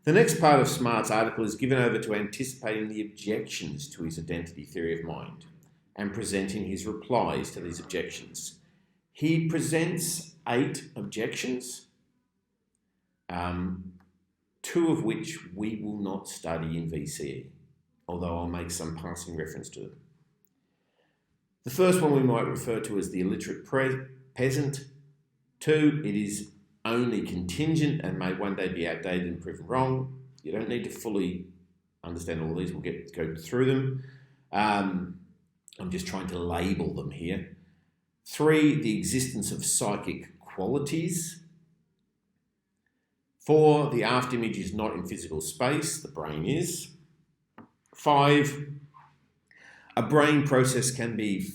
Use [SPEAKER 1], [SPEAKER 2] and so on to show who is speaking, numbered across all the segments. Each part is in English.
[SPEAKER 1] The next part of Smart's article is given over to anticipating the objections to his identity theory of mind and presenting his replies to these objections. He presents 8 objections, 2 of which we will not study in VCE, although I'll make some passing reference to them. The first one we might refer to as the illiterate peasant. 2, it is only contingent and may one day be outdated and proven wrong. You don't need to fully understand all of these. We'll go through them. I'm just trying to label them here. 3, the existence of psychic qualities. 4, the after image is not in physical space, the brain is. 5, a brain process can be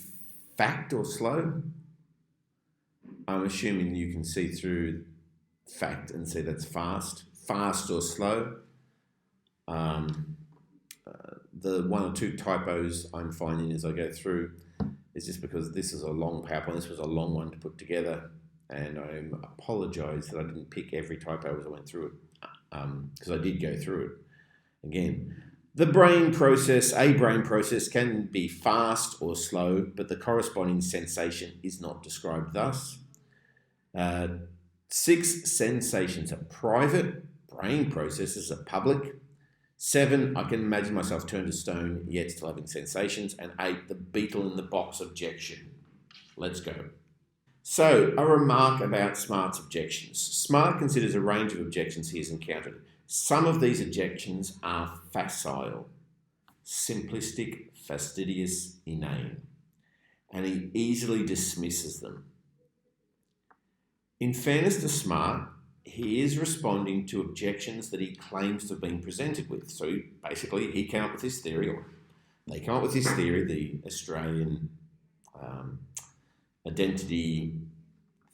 [SPEAKER 1] fact or slow. I'm assuming you can see through fact and see that's fast or slow. The 1 or 2 typos I'm finding as I go through is just because this is a long PowerPoint. This was a long one to put together, and I apologise that I didn't pick every typo as I went through it, because I did go through it. Again, a brain process can be fast or slow, but the corresponding sensation is not described thus. 6, sensations are private, brain processes are public. 7, I can imagine myself turned to stone, yet still having sensations. And 8, the beetle in the box objection. Let's go. So, a remark about Smart's objections. Smart considers a range of objections he has encountered. Some of these objections are facile, simplistic, fastidious, inane, and he easily dismisses them. In fairness to Smart, he is responding to objections that he claims to have been presented with. So basically, he came up with this theory, or they come up with this theory, the Australian identity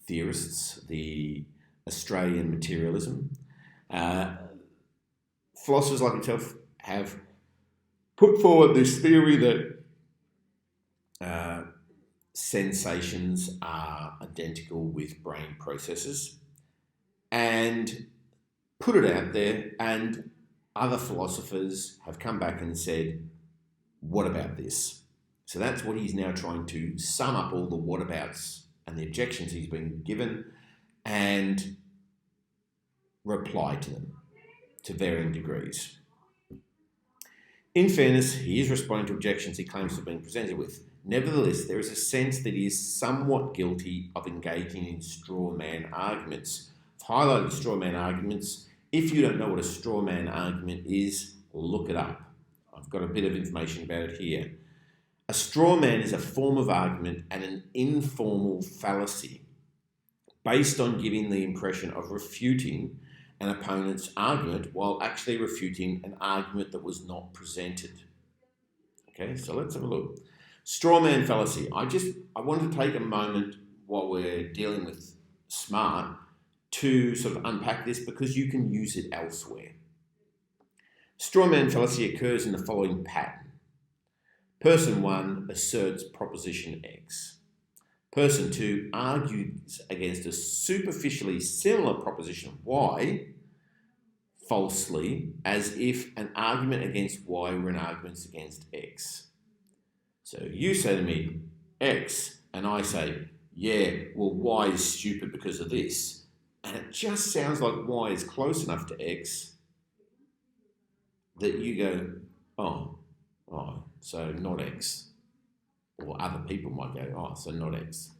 [SPEAKER 1] theorists, the Australian materialism. Philosophers like himself have put forward this theory that sensations are identical with brain processes, and put it out there, and other philosophers have come back and said, what about this? So that's what he's now trying to sum up, all the whatabouts and the objections he's been given, and reply to them to varying degrees. In fairness, he is responding to objections he claims to have been presented with. Nevertheless, there is a sense that he is somewhat guilty of engaging in straw man arguments. I've highlighted straw man arguments. If you don't know what a straw man argument is, look it up. I've got a bit of information about it here. A straw man is a form of argument and an informal fallacy based on giving the impression of refuting an opponent's argument while actually refuting an argument that was not presented. Okay, so let's have a look. Straw man fallacy. I wanted to take a moment while we're dealing with Smart to sort of unpack this, because you can use it elsewhere. Straw man fallacy occurs in the following pattern. Person 1 asserts proposition X. Person 2 argues against a superficially similar proposition Y falsely, as if an argument against Y were an argument against X. So you say to me, X, and I say, yeah, well, Y is stupid because of this. And it just sounds like Y is close enough to X that you go, oh, so not X. Or other people might go, oh, so not X.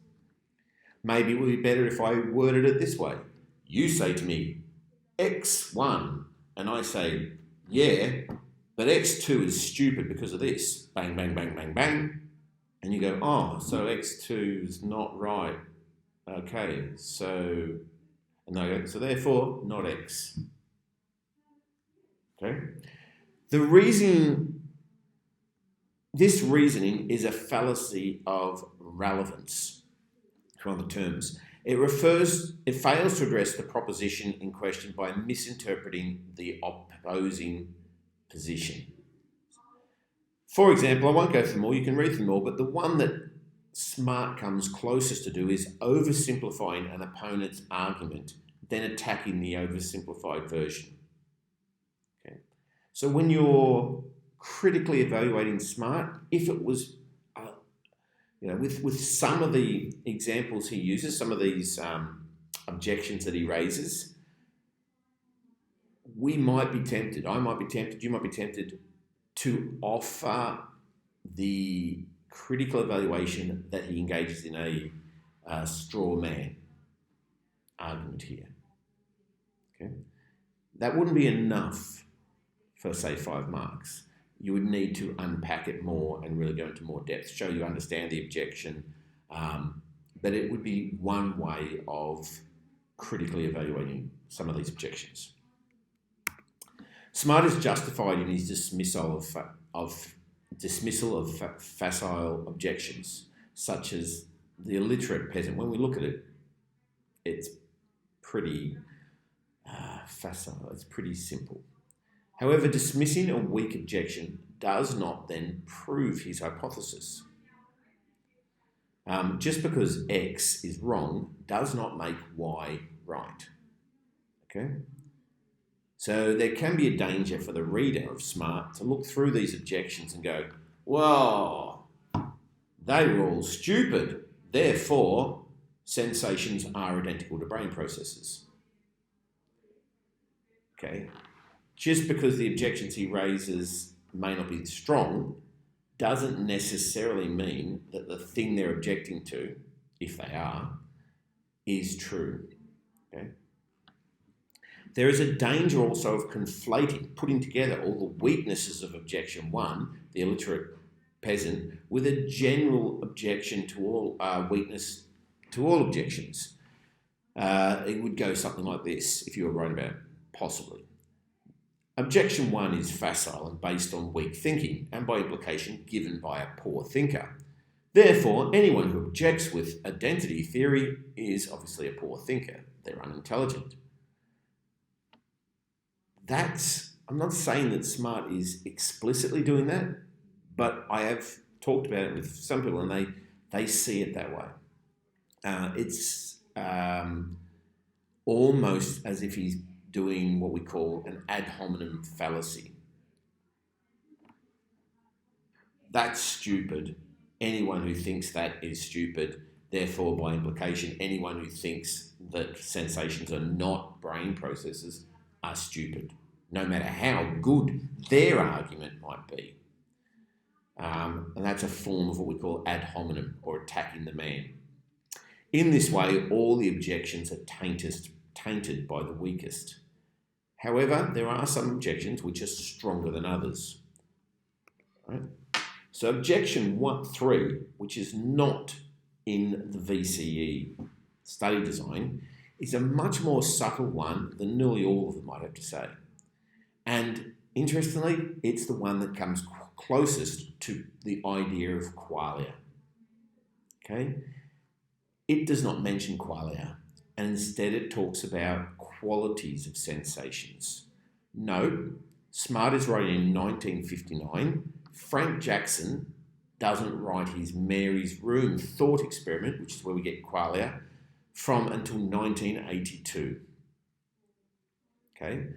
[SPEAKER 1] Maybe it would be better if I worded it this way. You say to me, X1, and I say, yeah, but X2 is stupid because of this. Bang, bang, bang, bang, bang. And you go, oh, so X2 is not right. Okay, so, and I go, so therefore, not X. Okay? This reasoning is a fallacy of relevance, to other terms. It fails to address the proposition in question by misinterpreting the opposing position. For example, I won't go through them all, you can read them all, but the one that Smart comes closest to do is oversimplifying an opponent's argument, then attacking the oversimplified version. So when you're critically evaluating Smart, if it was, with some of the examples he uses, some of these objections that he raises, we might be tempted, I might be tempted, you might be tempted to offer the critical evaluation that he engages in a straw man argument here. Okay, that wouldn't be enough for, say, 5 marks. You would need to unpack it more and really go into more depth, show you understand the objection, but it would be one way of critically evaluating some of these objections. Smart is justified in his dismissal of facile objections, such as the illiterate peasant. When we look at it, it's pretty facile, it's pretty simple. However, dismissing a weak objection does not then prove his hypothesis. Just because X is wrong does not make Y right. Okay? So there can be a danger for the reader of Smart to look through these objections and go, well, they were all stupid, therefore sensations are identical to brain processes. Okay? Just because the objections he raises may not be strong doesn't necessarily mean that the thing they're objecting to, if they are, is true. Okay? There is a danger also of conflating, putting together all the weaknesses of objection 1, the illiterate peasant, with a general objection to all weakness to all objections. It would go something like this, if you were right about it, possibly. Objection 1 is facile and based on weak thinking, and by implication given by a poor thinker. Therefore, anyone who objects with identity theory is obviously a poor thinker. They're unintelligent. I'm not saying that Smart is explicitly doing that, but I have talked about it with some people and they see it that way. It's almost as if he's doing what we call an ad hominem fallacy. That's stupid. Anyone who thinks that is stupid. Therefore, by implication, anyone who thinks that sensations are not brain processes are stupid, no matter how good their argument might be. And that's a form of what we call ad hominem, or attacking the man. In this way, all the objections are tainted by the weakest. However, there are some objections which are stronger than others. Right? So objection 3, which is not in the VCE study design, is a much more subtle one than nearly all of them, I'd have to say. And interestingly, it's the one that comes closest to the idea of qualia. Okay? It does not mention qualia, and instead it talks about qualities of sensations. Note, Smart is writing in 1959. Frank Jackson doesn't write his Mary's Room thought experiment, which is where we get qualia, from until 1982. Okay?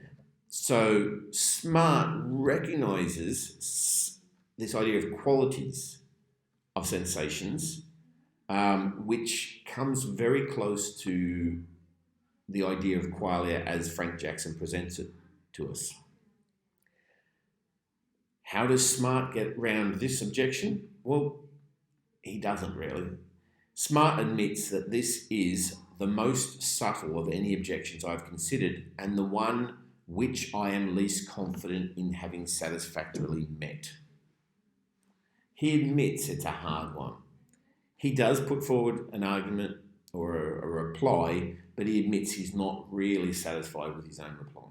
[SPEAKER 1] So Smart recognises this idea of qualities of sensations, which comes very close to the idea of qualia as Frank Jackson presents it to us. How does Smart get around this objection? Well, he doesn't really. Smart admits that this is the most subtle of any objections I've considered and the one which I am least confident in having satisfactorily met. He admits it's a hard one. He does put forward an argument or a reply, but he admits he's not really satisfied with his own reply.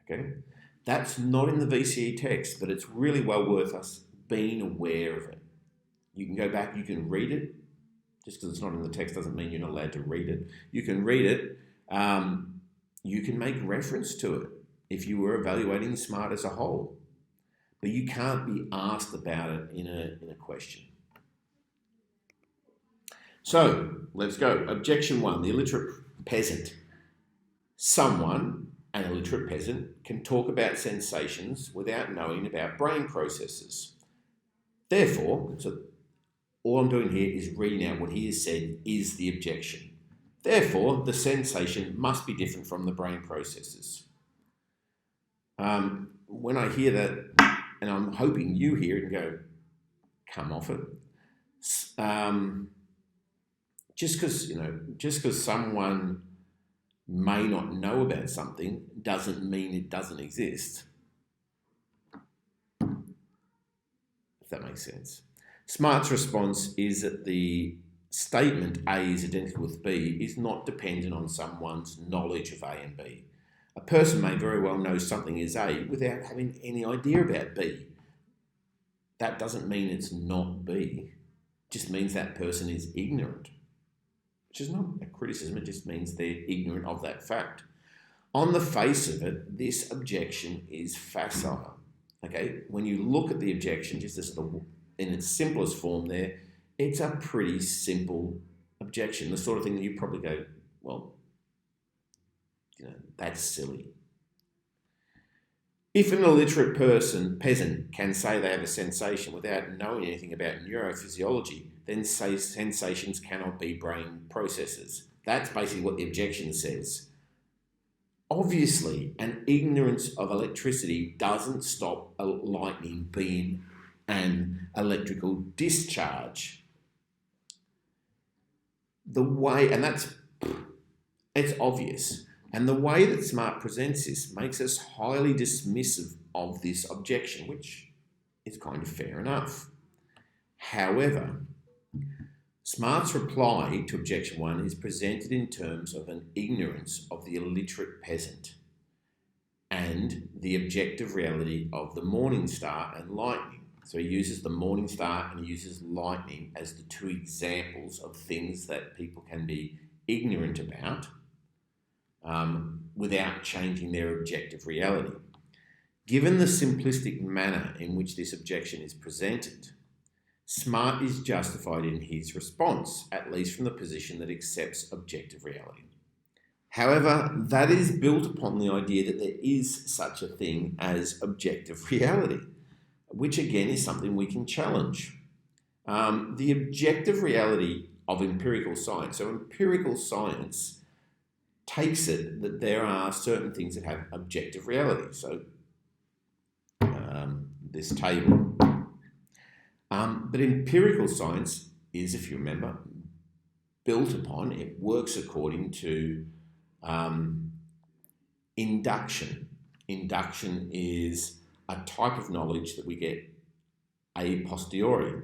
[SPEAKER 1] Okay? That's not in the VCE text, but it's really well worth us being aware of it. You can go back, you can read it. Just because it's not in the text doesn't mean you're not allowed to read it. You can read it. You can make reference to it if you were evaluating Smart as a whole. But you can't be asked about it in a question. So, let's go. Objection 1, the illiterate peasant. Someone an illiterate peasant can talk about sensations without knowing about brain processes. Therefore, so all I'm doing here is reading out what he has said is the objection. Therefore, the sensation must be different from the brain processes. When I hear that, and I'm hoping you hear it and go, come off it. Just because someone may not know about something doesn't mean it doesn't exist. If that makes sense. Smart's response is that the statement A is identical with B is not dependent on someone's knowledge of A and B. A person may very well know something is A without having any idea about B. That doesn't mean it's not B. It just means that person is ignorant, which is not a criticism. It just means they're ignorant of that fact. On the face of it, this objection is facile. Okay, when you look at the objection, just as in its simplest form there, it's a pretty simple objection. The sort of thing that you probably go, well, that's silly. If an illiterate peasant can say they have a sensation without knowing anything about neurophysiology, then say sensations cannot be brain processes. That's basically what the objection says. Obviously, an ignorance of electricity doesn't stop a lightning being an electrical discharge. It's obvious. And the way that Smart presents this makes us highly dismissive of this objection, which is kind of fair enough. However, Smart's reply to objection 1 is presented in terms of an ignorance of the illiterate peasant and the objective reality of the morning star and lightning. So he uses the morning star and he uses lightning as the two examples of things that people can be ignorant about without changing their objective reality. Given the simplistic manner in which this objection is presented, Smart is justified in his response, at least from the position that accepts objective reality. However, that is built upon the idea that there is such a thing as objective reality, which again is something we can challenge. The objective reality of empirical science. So empirical science takes it that there are certain things that have objective reality. So this table. But empirical science is, if you remember, built upon, it works according to induction. Induction is a type of knowledge that we get a posteriori,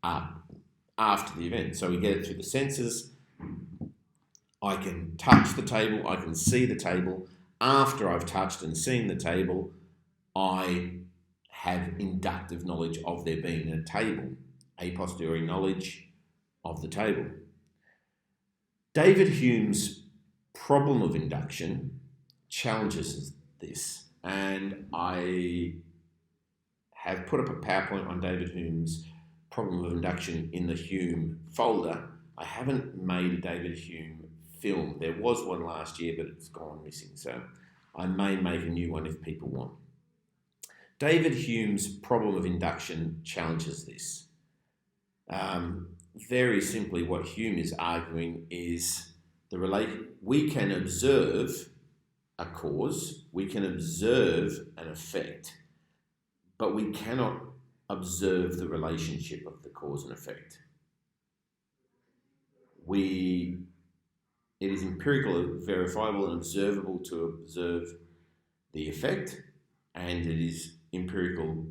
[SPEAKER 1] after the event. So we get it through the senses. I can touch the table, I can see the table. After I've touched and seen the table, I have inductive knowledge of there being a table, a posteriori knowledge of the table. David Hume's problem of induction challenges this, and I have put up a PowerPoint on David Hume's problem of induction in the Hume folder. I haven't made a David Hume film. There was one last year, but it's gone missing, so I may make a new one if people want. David Hume's problem of induction challenges this. Very simply, what Hume is arguing is we can observe a cause, we can observe an effect, but we cannot observe the relationship of the cause and effect. It is empirically verifiable and observable to observe the effect, and it is empirically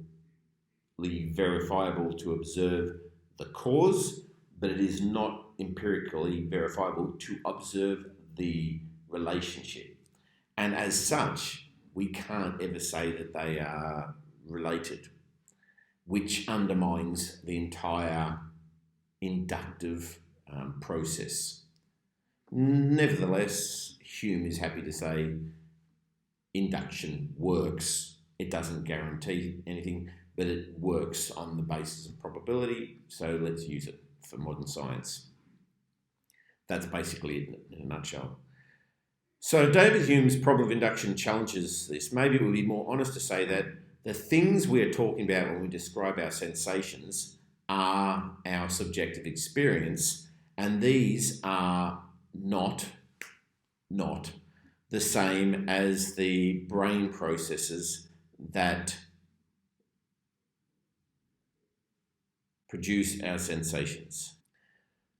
[SPEAKER 1] verifiable to observe the cause, but it is not empirically verifiable to observe the relationship. And as such, we can't ever say that they are related, which undermines the entire inductive process. Nevertheless, Hume is happy to say induction works. It doesn't guarantee anything, but it works on the basis of probability, so let's use it for modern science. That's basically it in a nutshell. So David Hume's problem of induction challenges this. Maybe it would be more honest to say that the things we're talking about when we describe our sensations are our subjective experience, and these are not the same as the brain processes that produce our sensations.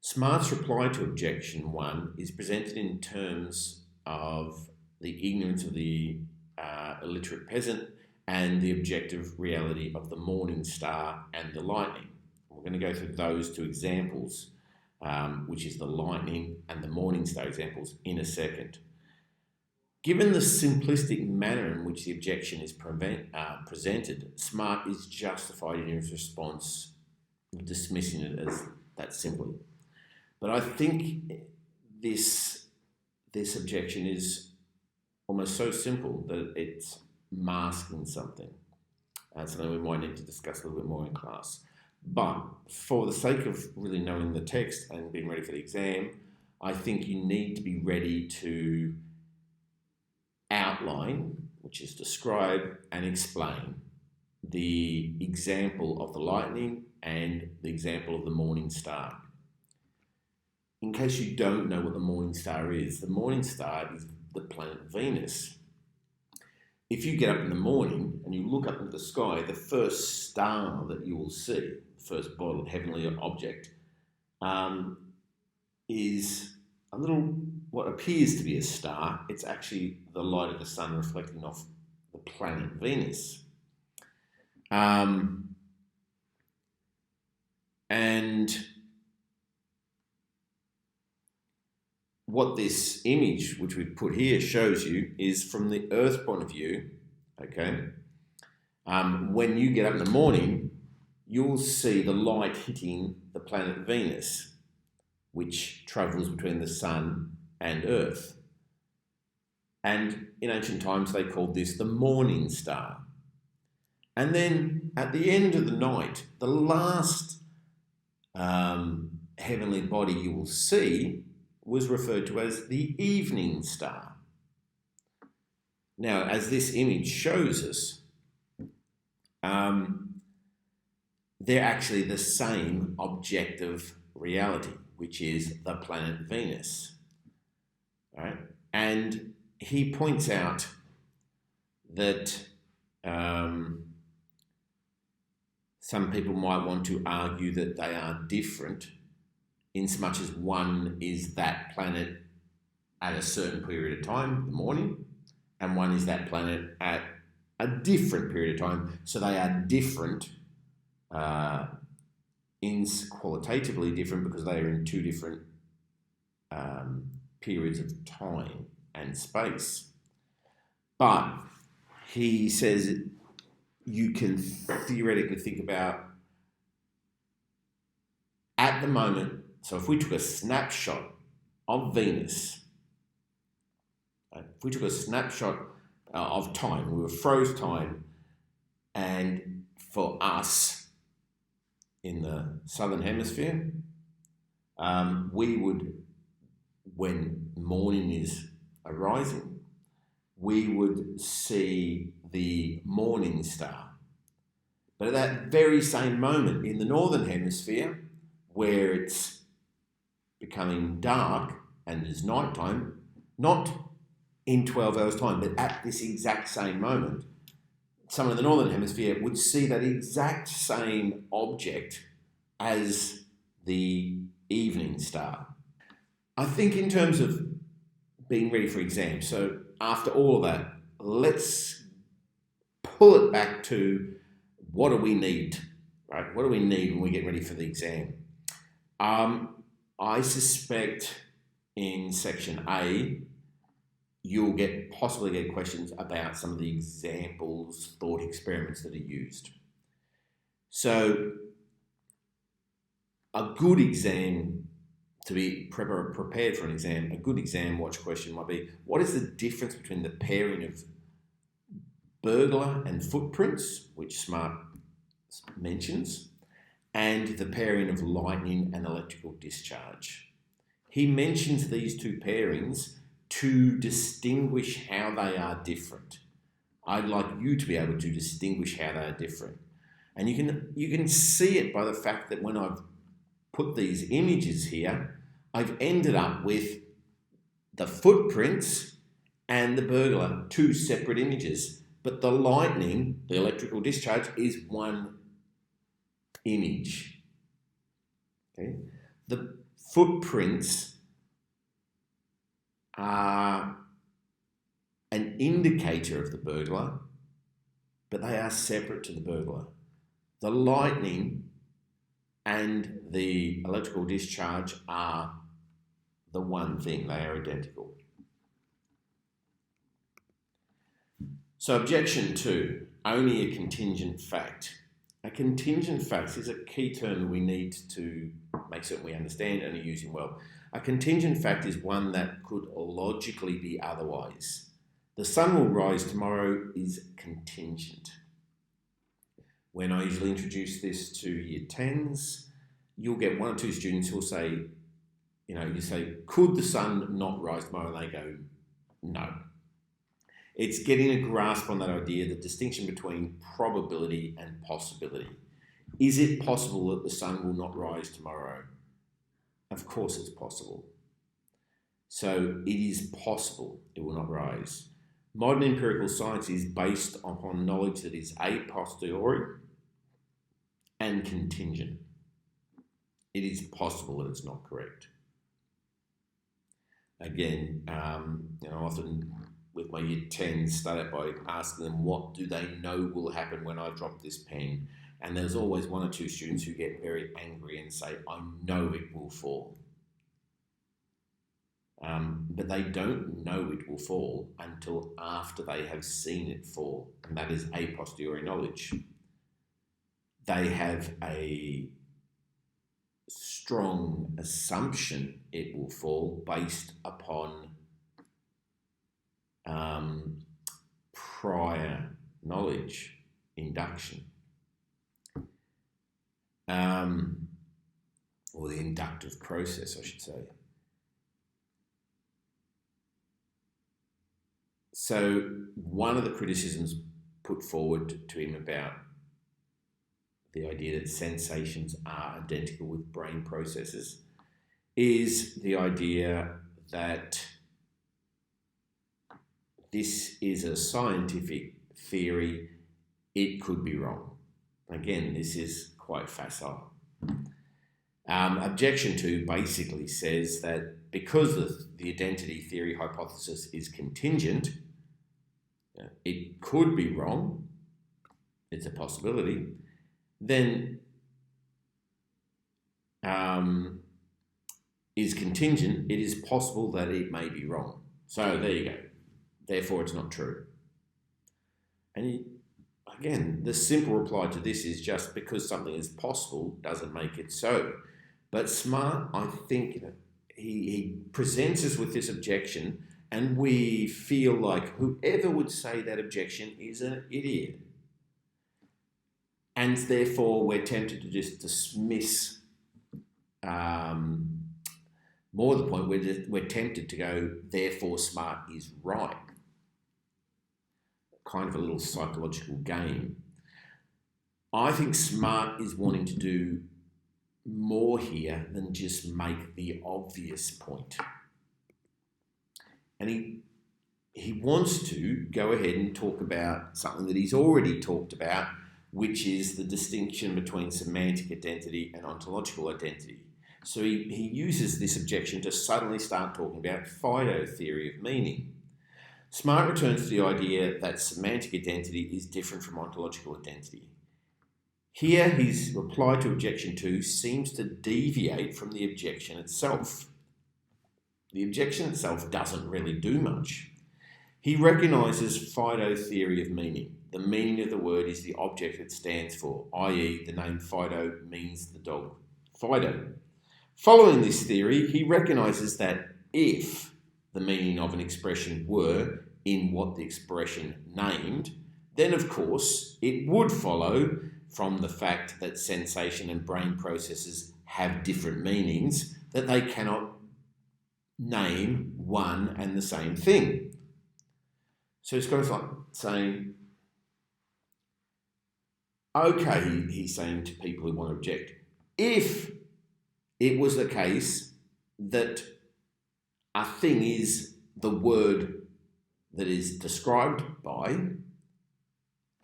[SPEAKER 1] Smart's reply to objection 1 is presented in terms of the ignorance of the illiterate peasant and the objective reality of the morning star and the lightning. We're going to go through those two examples, which is the lightning and the morning star examples, in a second. Given the simplistic manner in which the objection is presented, Smart is justified in his response of dismissing it as that simply. But I think this objection is almost so simple that it's masking something. Something we might need to discuss a little bit more in class. But for the sake of really knowing the text and being ready for the exam, I think you need to be ready to outline, which is describe and explain, the example of the lightning and the example of the morning star. In case you don't know what the morning star is the planet Venus. If you get up in the morning and you look up into the sky, the first star that you will see, the first bottle heavenly object, is a little, what appears to be a star. It's actually the light of the sun reflecting off the planet Venus. And what this image, which we've put here, shows you is from the Earth point of view, okay? When you get up in the morning, you'll see the light hitting the planet Venus, which travels between the sun and Earth. And in ancient times, they called this the morning star. And then at the end of the night, the last heavenly body you will see was referred to as the evening star. Now, as this image shows us, they're actually the same objective reality, which is the planet Venus. All right? And he points out that some people might want to argue that they are different, in so much as one is that planet at a certain period of time, the morning, and one is that planet at a different period of time. So they are different, qualitatively different, because they are in two different periods of time and space. But he says you can theoretically think about, at the moment, so if we took a snapshot of Venus, if we took a snapshot of time, we froze time, and for us in the southern hemisphere, we would, when morning is arising, we would see the morning star. But at that very same moment in the northern hemisphere, where it's becoming dark and it's nighttime, not in 12 hours' time, but at this exact same moment, someone in the northern hemisphere would see that exact same object as the evening star. I think in terms of being ready for exams, so after all of that, let's pull it back to what do we need, right? What do we need when we get ready for the exam? I suspect in section A, you'll possibly get questions about some of the examples, thought experiments that are used. So a good exam, to be prepared for an exam, a good exam watch question might be, what is the difference between the pairing of burglar and footprints, which Smart mentions, and the pairing of lightning and electrical discharge? He mentions these two pairings to distinguish how they are different. I'd like you to be able to distinguish how they are different. And you can see it by the fact that when I've put these images here, I've ended up with the footprints and the burglar, two separate images. But the lightning, the electrical discharge, is one image. Okay? The footprints are an indicator of the burglar, but they are separate to the burglar. The lightning and the electrical discharge are the one thing. They are identical. So objection 2, only a contingent fact. A contingent fact is a key term that we need to make certain we understand and are using well. A contingent fact is one that could logically be otherwise. The sun will rise tomorrow is contingent. When I usually introduce this to year 10s, you'll get one or two students who will say, you say, could the sun not rise tomorrow? And they go, no. It's getting a grasp on that idea, the distinction between probability and possibility. Is it possible that the sun will not rise tomorrow? Of course it's possible. So it is possible it will not rise. Modern empirical science is based upon knowledge that is a posteriori and contingent. It is possible that it's not correct. Again, often with my year 10s, start out by asking them what do they know will happen when I drop this pen. And there's always one or two students who get very angry and say, I know it will fall. But they don't know it will fall until after they have seen it fall. And that is a posteriori knowledge. They have a strong assumption it will fall based upon prior knowledge, induction, or the inductive process, I should say. So one of the criticisms put forward to him about the idea that sensations are identical with brain processes is the idea that this is a scientific theory, it could be wrong. Again, this is quite facile. Objection 2 basically says that because the identity theory hypothesis is contingent, it could be wrong, it's a possibility, then is contingent, it is possible that it may be wrong. So there you go. Therefore, it's not true. And again, the simple reply to this is just because something is possible doesn't make it so. But Smart, I think, he presents us with this objection and we feel like whoever would say that objection is an idiot. And therefore, we're tempted to just dismiss, more to the point, we're tempted to go, therefore Smart is right. Kind of a little psychological game. I think Smart is wanting to do more here than just make the obvious point. And he wants to go ahead and talk about something that he's already talked about, which is the distinction between semantic identity and ontological identity. So he uses this objection to suddenly start talking about Fide theory of meaning. Smart returns to the idea that semantic identity is different from ontological identity. Here, his reply to objection 2 seems to deviate from the objection itself. The objection itself doesn't really do much. He recognises Fide theory of meaning. The meaning of the word is the object it stands for, i.e. the name Fido means the dog Fido. Following this theory, he recognises that if the meaning of an expression were in what the expression named, then of course it would follow from the fact that sensation and brain processes have different meanings that they cannot name one and the same thing. So it's kind of like saying, okay, he's saying to people who want to object, if it was the case that a thing is the word that is described by,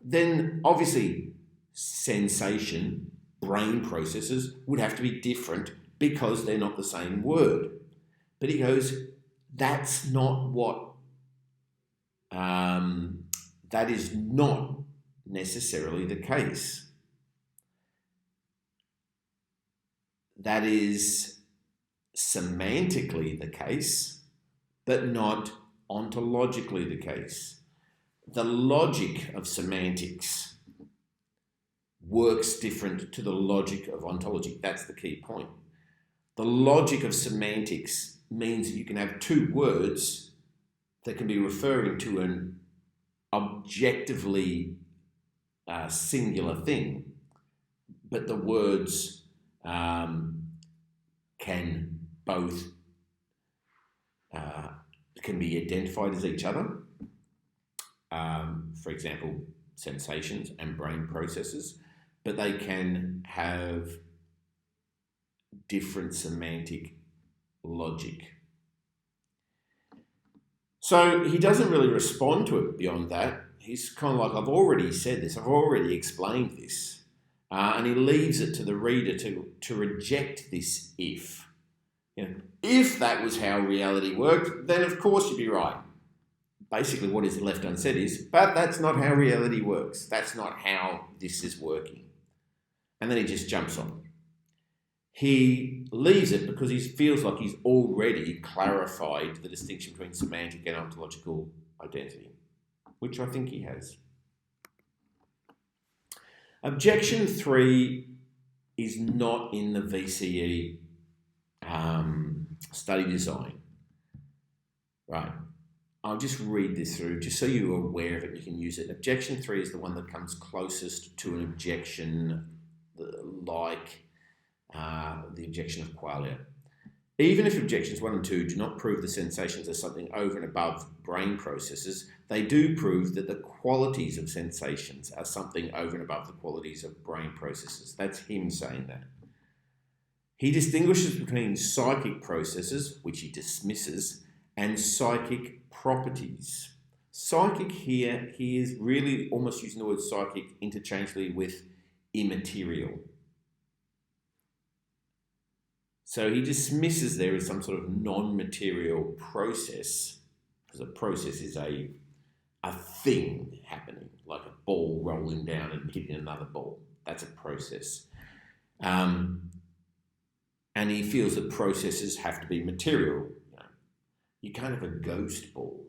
[SPEAKER 1] then obviously sensation, brain processes would have to be different because they're not the same word. But he goes, that's not what, that is not necessarily the case. That is semantically the case, but not ontologically the case. The logic of semantics works different to the logic of ontology. That's the key point. The logic of semantics means that you can have two words that can be referring to an objectively singular thing, but the words can both can be identified as each other. For example, sensations and brain processes, but they can have different semantic logic. So he doesn't really respond to it beyond that. He's kind of like, I've already said this, I've already explained this. And he leaves it to the reader to reject this if. You know, if that was how reality worked, then of course you'd be right. Basically what is left unsaid is, but that's not how reality works. That's not how this is working. And then he just jumps on. He leaves it because he feels like he's already clarified the distinction between semantic and ontological identity, which I think he has. Objection 3 is not in the VCE study design. Right. I'll just read this through just so you're aware of it, you can use it. Objection 3 is the one that comes closest to an objection like the objection of qualia. Even if objections 1 and 2 do not prove the sensations are something over and above brain processes, they do prove that the qualities of sensations are something over and above the qualities of brain processes. That's him saying that. He distinguishes between psychic processes, which he dismisses, and psychic properties. Psychic here, he is really almost using the word psychic interchangeably with immaterial. So he dismisses there as some sort of non-material process, because a process is a thing happening, like a ball rolling down and hitting another ball. That's a process. And he feels that processes have to be material. You can't have a ghost ball,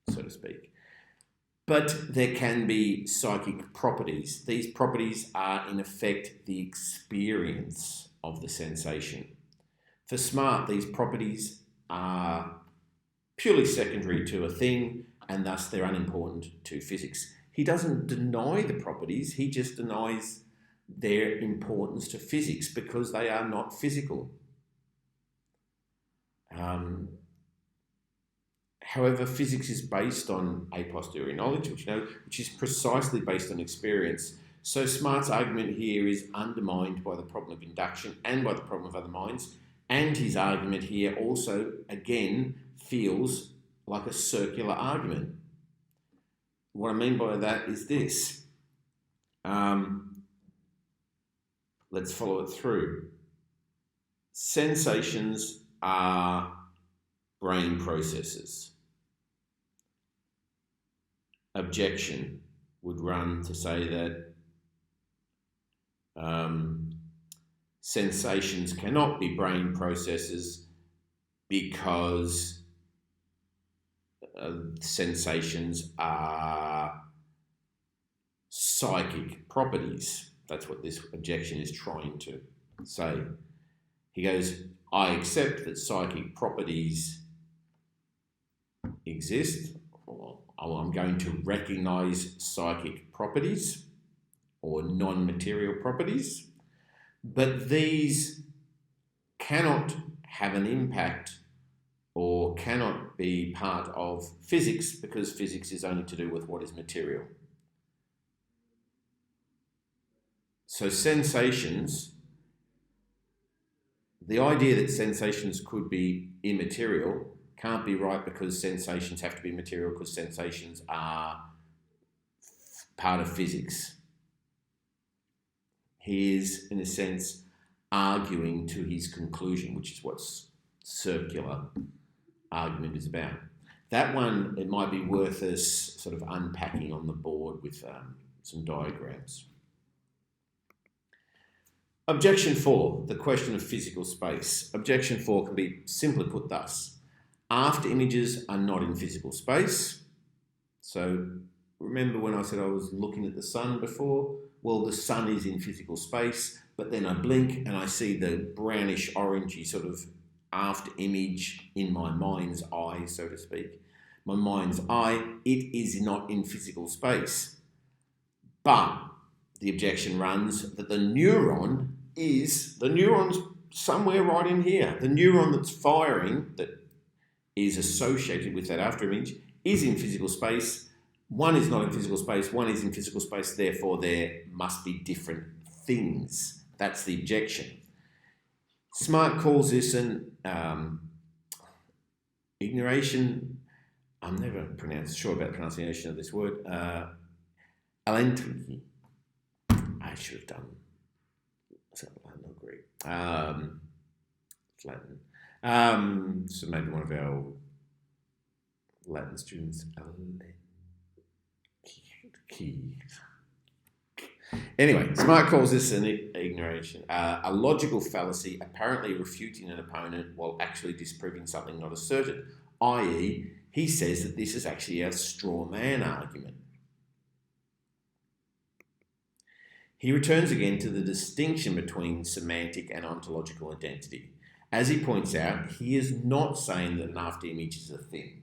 [SPEAKER 1] so to speak. But there can be psychic properties. These properties are, in effect, the experience of the sensation. For Smart, these properties are purely secondary to a thing, and thus they're unimportant to physics. He doesn't deny the properties, he just denies their importance to physics because they are not physical. However, physics is based on a posteriori knowledge, which is precisely based on experience. So Smart's argument here is undermined by the problem of induction and by the problem of other minds. And his argument here also, again, feels like a circular argument. What I mean by that is this. Let's follow it through. Sensations are brain processes. Objection would run to say that sensations cannot be brain processes because sensations are psychic properties. That's what this objection is trying to say. He goes, I accept that psychic properties exist, or I'm going to recognize psychic properties or non-material properties, but these cannot have an impact or cannot be part of physics because physics is only to do with what is material. So sensations, the idea that sensations could be immaterial can't be right because sensations have to be material because sensations are part of physics. He is, in a sense, arguing to his conclusion, which is what circular argument is about. That one, it might be worth us sort of unpacking on the board with some diagrams. Objection 4, the question of physical space. Objection 4 can be simply put thus. After images are not in physical space. So remember when I said I was looking at the sun before? Well, the sun is in physical space, but then I blink and I see the brownish orangey sort of after image in my mind's eye, so to speak. My mind's eye, it is not in physical space. But the objection runs that the neuron's somewhere right in here. The neuron that's firing, that is associated with that after image, is in physical space. One is not in physical space, one is in physical space, therefore there must be different things. That's the objection. Smart calls this an ignoration. I'm never sure about the pronunciation of this word. Alentry. I should have done Latin or Greek. Latin. So maybe one of our Latin students. Anyway, Smart calls this an ignoration, a logical fallacy, apparently refuting an opponent while actually disproving something not asserted, i.e., he says that this is actually a straw man argument. He returns again to the distinction between semantic and ontological identity. As he points out, he is not saying that an after image is a thing.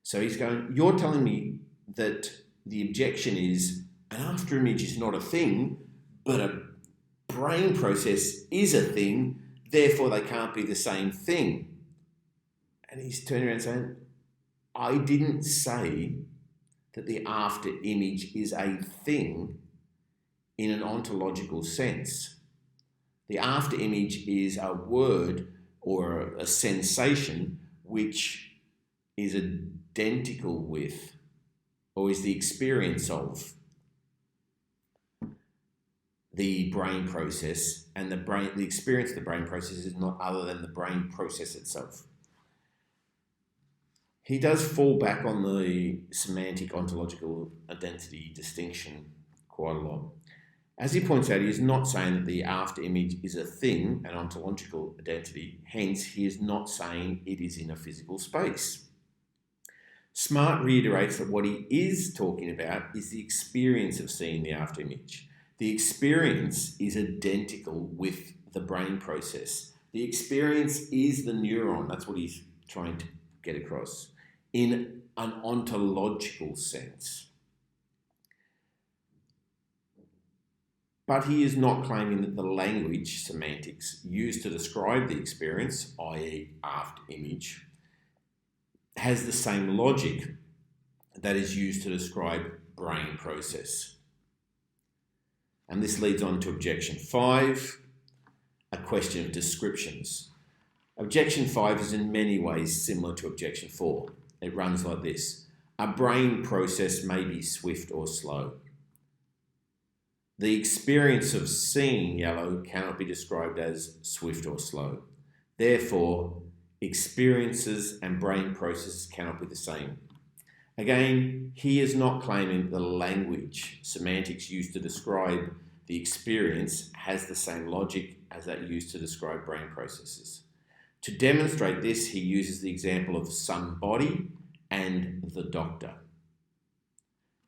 [SPEAKER 1] So he's going, you're telling me that the objection is an after image is not a thing, but a brain process is a thing, therefore they can't be the same thing. And he's turning around saying, I didn't say that the after image is a thing in an ontological sense. The after image is a word or a sensation which is identical with or is the experience of the brain process, and the experience of the brain process is not other than the brain process itself. He does fall back on the semantic ontological identity distinction quite a lot. As he points out, he is not saying that the after image is a thing, an ontological identity, hence he is not saying it is in a physical space. Smart reiterates that what he is talking about is the experience of seeing the after image. The experience is identical with the brain process. The experience is the neuron. That's what he's trying to get across in an ontological sense. But he is not claiming that the language, semantics, used to describe the experience, i.e. after image, has the same logic that is used to describe brain process. And this leads on to objection 5, a question of descriptions. Objection 5 is in many ways similar to objection 4. It runs like this. A brain process may be swift or slow. The experience of seeing yellow cannot be described as swift or slow. Therefore, experiences and brain processes cannot be the same. Again, he is not claiming the language, semantics used to describe the experience has the same logic as that used to describe brain processes. To demonstrate this, he uses the example of somebody and the doctor.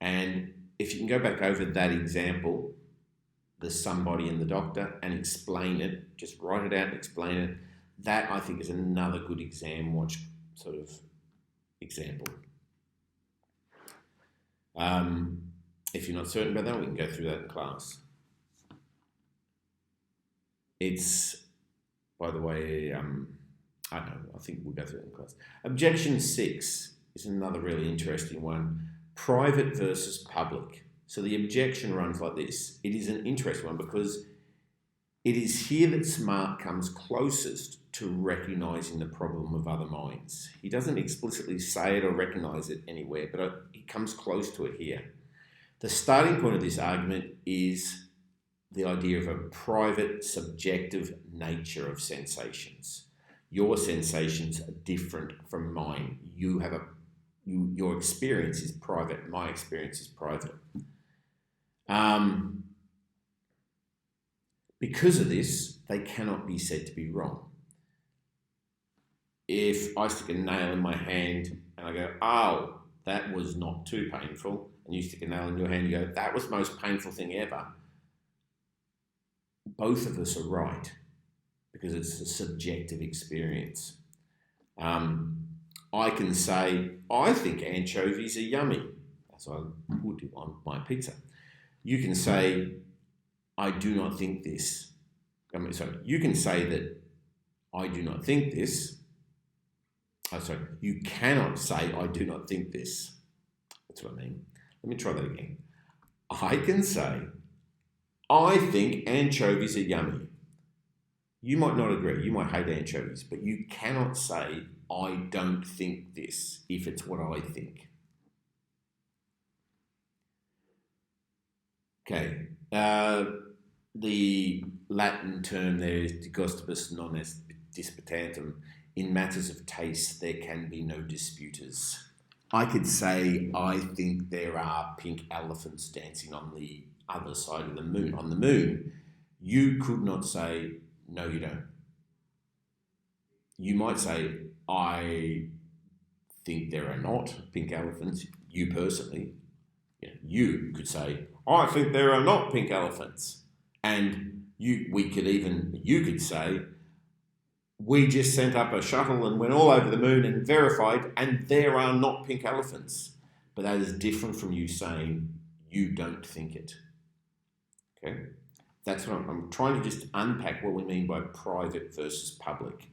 [SPEAKER 1] And if you can go back over that example, the somebody and the doctor, and explain it, just write it out and explain it, that I think is another good exam watch sort of example. If you're not certain about that, we can go through that in class. It's, by the way, I don't know, I think we'll go through it in class. Objection 6 is another really interesting one. Private versus public. So the objection runs like this. It is an interesting one because it is here that Smart comes closest to recognising the problem of other minds. He doesn't explicitly say it or recognise it anywhere, but he comes close to it here. The starting point of this argument is the idea of a private, subjective nature of sensations. Your sensations are different from mine. Your experience is private. My experience is private. Because of this, they cannot be said to be wrong. If I stick a nail in my hand and I go, oh, that was not too painful, and you stick a nail in your hand and you go, that was the most painful thing ever, both of us are right because it's a subjective experience. I can say, I think anchovies are yummy. That's what I would do on my pizza. You can say, I do not think this. You can say that I do not think this. You cannot say I do not think this. That's what I mean. Let me try that again. I can say, I think anchovies are yummy. You might not agree. You might hate anchovies, but you cannot say, I don't think this, if it's what I think. Okay. The Latin term there is de gustibus non est disputantem. In matters of taste, there can be no disputers. I could say, I think there are pink elephants dancing on the other side of the moon. On the moon, you could not say, no, you don't. You might say, I think there are not pink elephants. You personally, you could say, I think there are not pink elephants. And you could say, we just sent up a shuttle and went all over the moon and verified, and there are not pink elephants. But that is different from you saying you don't think it. Okay? That's what I'm trying to just unpack what we mean by private versus public.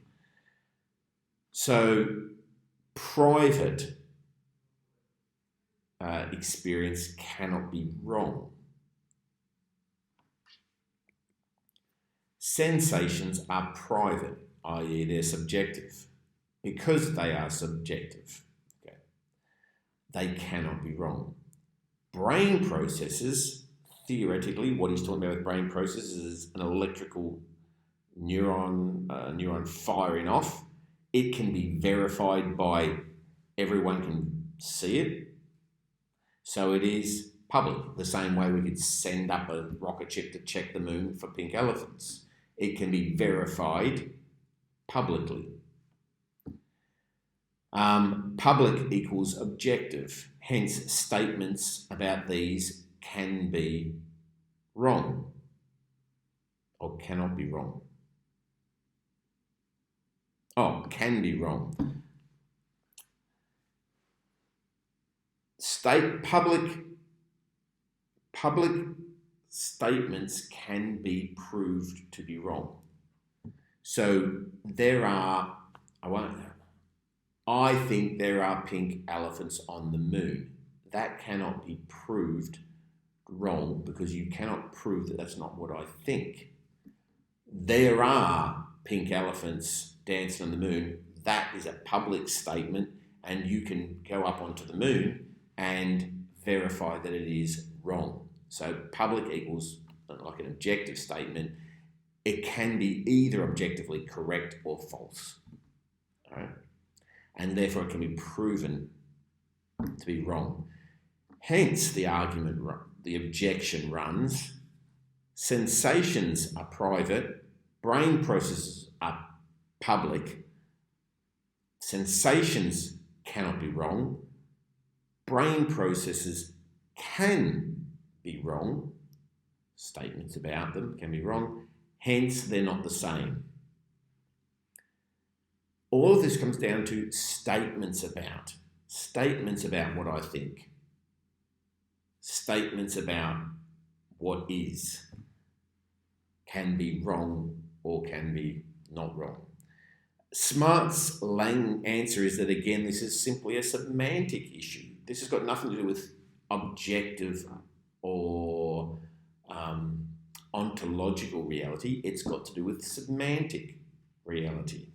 [SPEAKER 1] So, private experience cannot be wrong. Sensations are private, i.e. they're subjective. Because they are subjective, okay, they cannot be wrong. Brain processes, theoretically, what he's talking about with brain processes is an electrical neuron firing off. It can be verified by everyone can see it. So it is public, the same way we could send up a rocket ship to check the moon for pink elephants. It can be verified publicly. Public equals objective, hence statements about these can be wrong or cannot be wrong. Oh, can be wrong. Public statements can be proved to be wrong. So I think there are pink elephants on the moon. That cannot be proved wrong because you cannot prove that that's not what I think. There are pink elephants dancing on the moon. That is a public statement, and you can go up onto the moon and verify that it is wrong. So public equals like an objective statement. It can be either objectively correct or false. All right? And therefore it can be proven to be wrong. Hence the argument, the objection runs, sensations are private, brain processes are public, sensations cannot be wrong, brain processes can be wrong, statements about them can be wrong, hence they're not the same. All of this comes down to statements about what I think, statements about what can be wrong or can be not wrong. Smart's answer is that, again, this is simply a semantic issue. This has got nothing to do with objective or ontological reality. It's got to do with semantic reality.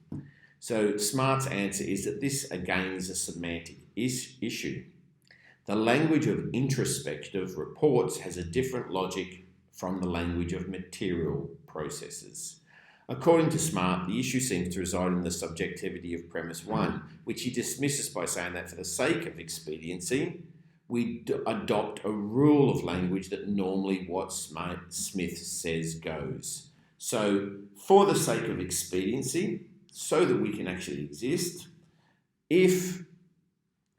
[SPEAKER 1] So Smart's answer is that this, again, is a semantic issue. The language of introspective reports has a different logic from the language of material processes. According to Smart, the issue seems to reside in the subjectivity of premise 1, which he dismisses by saying that for the sake of expediency, we adopt a rule of language that normally what Smith says goes. So, for the sake of expediency, so that we can actually exist, if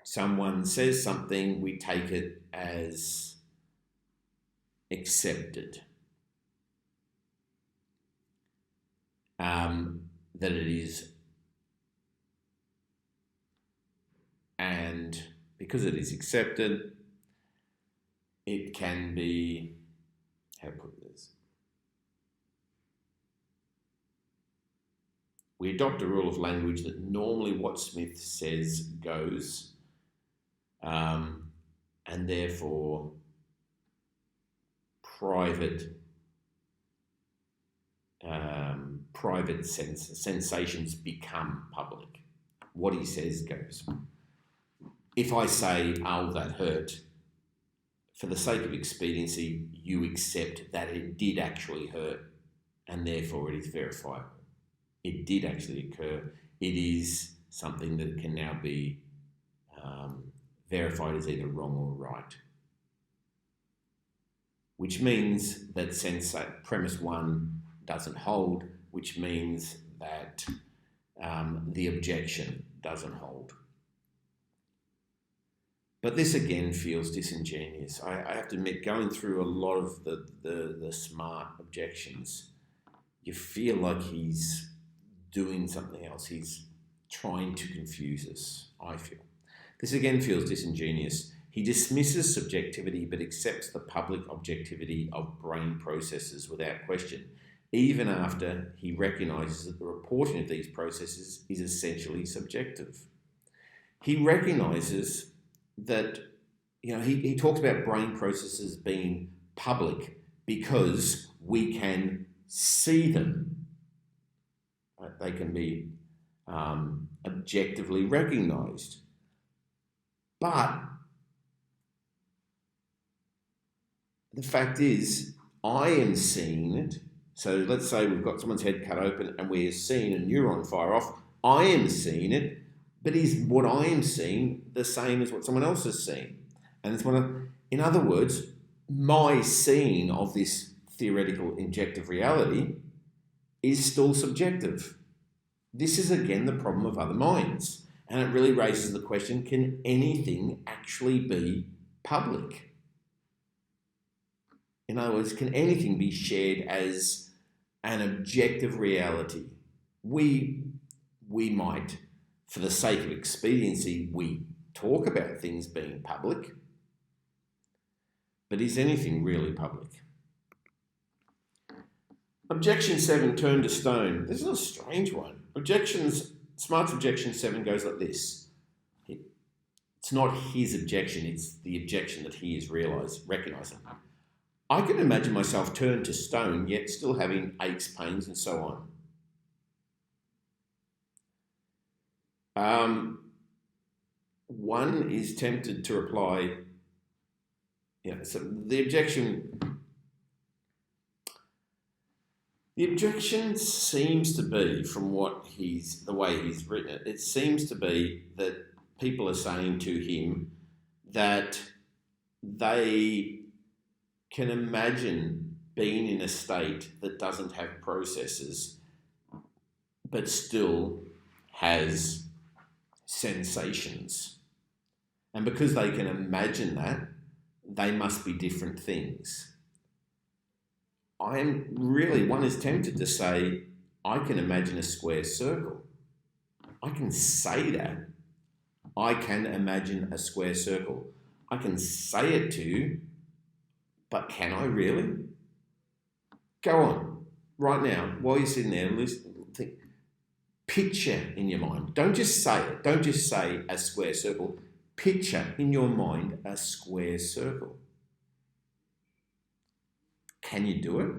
[SPEAKER 1] someone says something, we take it as accepted. That it is, and because it is accepted, it can be, how to put this? We adopt a rule of language that normally what Smith says goes, and therefore private sensations become public. What he says goes. If I say, oh, that hurt, for the sake of expediency, you accept that it did actually hurt, and therefore it is verifiable. It did actually occur. It is something that can now be verified as either wrong or right. Which means that premise 1 doesn't hold, which means that the objection doesn't hold. But this again feels disingenuous. I have to admit, going through a lot of the Smart objections, you feel like he's doing something else. He's trying to confuse us, I feel. This again feels disingenuous. He dismisses subjectivity but accepts the public objectivity of brain processes without question, even after he recognises that the reporting of these processes is essentially subjective. He recognises that, he talks about brain processes being public because we can see them. Right? They can be objectively recognised. But the fact is, I am seeing it. So let's say we've got someone's head cut open and we're seeing a neuron fire off. I am seeing it, but is what I am seeing the same as what someone else is seeing? And it's in other words, my seeing of this theoretical objective reality is still subjective. This is again the problem of other minds. And it really raises the question, can anything actually be public? In other words, can anything be shared as an objective reality? We might, for the sake of expediency, we talk about things being public, but is anything really public? Objection 7, turned to stone. This is a strange one. Smart's objection 7 goes like this. It's not his objection, it's the objection that he is recognising. I can imagine myself turned to stone, yet still having aches, pains, and so on. One is tempted to reply, so the objection seems to be, from the way he's written it, it seems to be that people are saying to him that they can imagine being in a state that doesn't have processes but still has sensations. And because they can imagine that, they must be different things. One is tempted to say, I can imagine a square circle. I can say that. I can imagine a square circle. I can say it to you, but can I really? Go on, right now, while you're sitting there, think, picture in your mind. Don't just say it. Don't just say a square circle. Picture in your mind a square circle. Can you do it?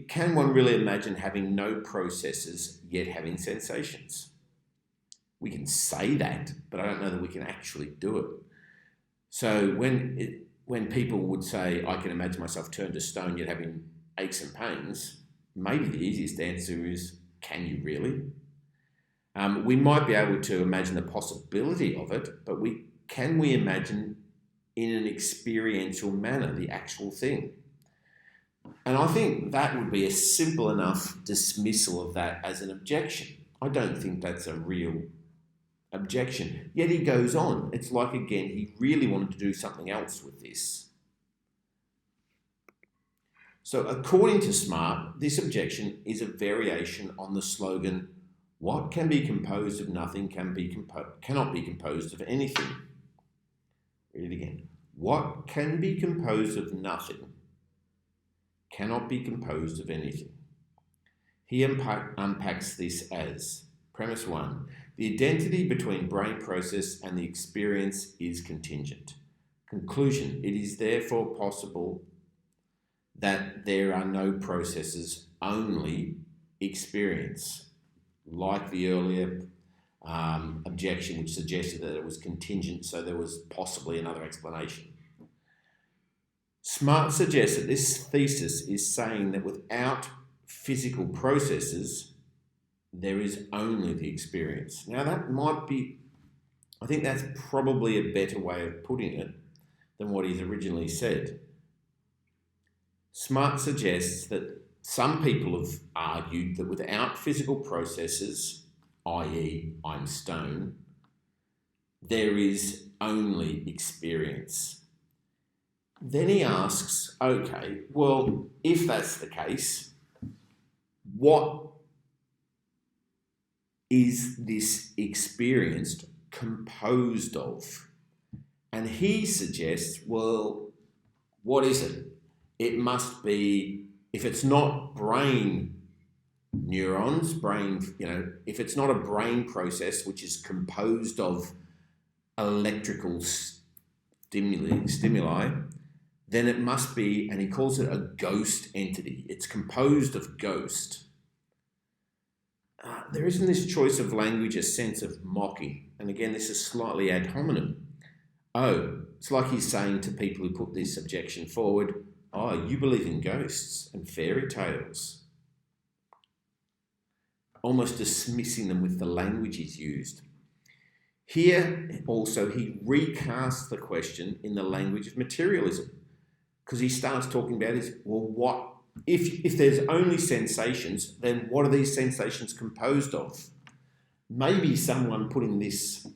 [SPEAKER 1] Can one really imagine having no processes yet having sensations? We can say that, but I don't know that we can actually do it. So when people would say, I can imagine myself turned to stone yet having aches and pains, maybe the easiest answer is, can you really? We might be able to imagine the possibility of it, but can we imagine in an experiential manner the actual thing? And I think that would be a simple enough dismissal of that as an objection. I don't think that's a real objection. Yet he goes on. It's like, again, he really wanted to do something else with this. So according to Smart, this objection is a variation on the slogan, what can be composed of nothing cannot be composed of anything. Read it again. What can be composed of nothing cannot be composed of anything. He unpacks this as, premise 1, the identity between brain process and the experience is contingent. Conclusion, it is therefore possible that there are no processes, only experience, like the earlier objection which suggested that it was contingent, so there was possibly another explanation. Smart suggests that this thesis is saying that without physical processes, there is only the experience. Now I think that's probably a better way of putting it than what he's originally said. Smart suggests that some people have argued that without physical processes, i.e. I'm stone, there is only experience. Then he asks, okay, well, if that's the case, what is this experience composed of? And he suggests, well, what is it? It must be, if it's not brain neurons, if it's not a brain process which is composed of electrical stimuli, then it must be, and he calls it a ghost entity. It's composed of ghost. There is in this choice of language a sense of mocking. And again, this is slightly ad hominem. Oh, it's like he's saying to people who put this objection forward, oh, you believe in ghosts and fairy tales. Almost dismissing them with the language he's used. Here, also, he recasts the question in the language of materialism, because he starts talking about what if there's only sensations, then what are these sensations composed of? Maybe someone putting this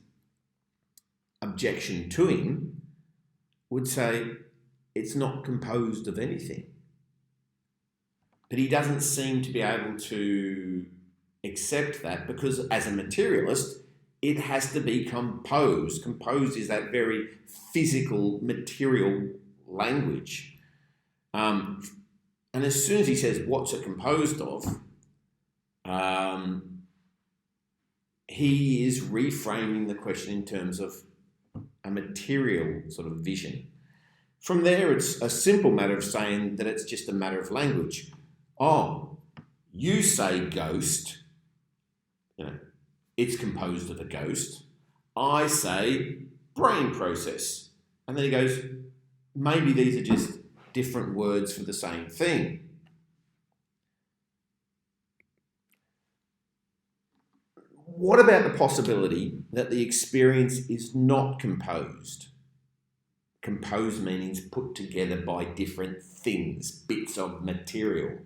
[SPEAKER 1] objection to him would say it's not composed of anything. But he doesn't seem to be able to accept that, because as a materialist, it has to be composed. Composed is that very physical, material language. And as soon as he says, what's it composed of, he is reframing the question in terms of a material sort of vision. From there, it's a simple matter of saying that it's just a matter of language. Oh, you say ghost, it's composed of a ghost. I say brain process. And then he goes, maybe these are just different words for the same thing. What about the possibility that the experience is not composed? Composed means put together by different things, bits of material,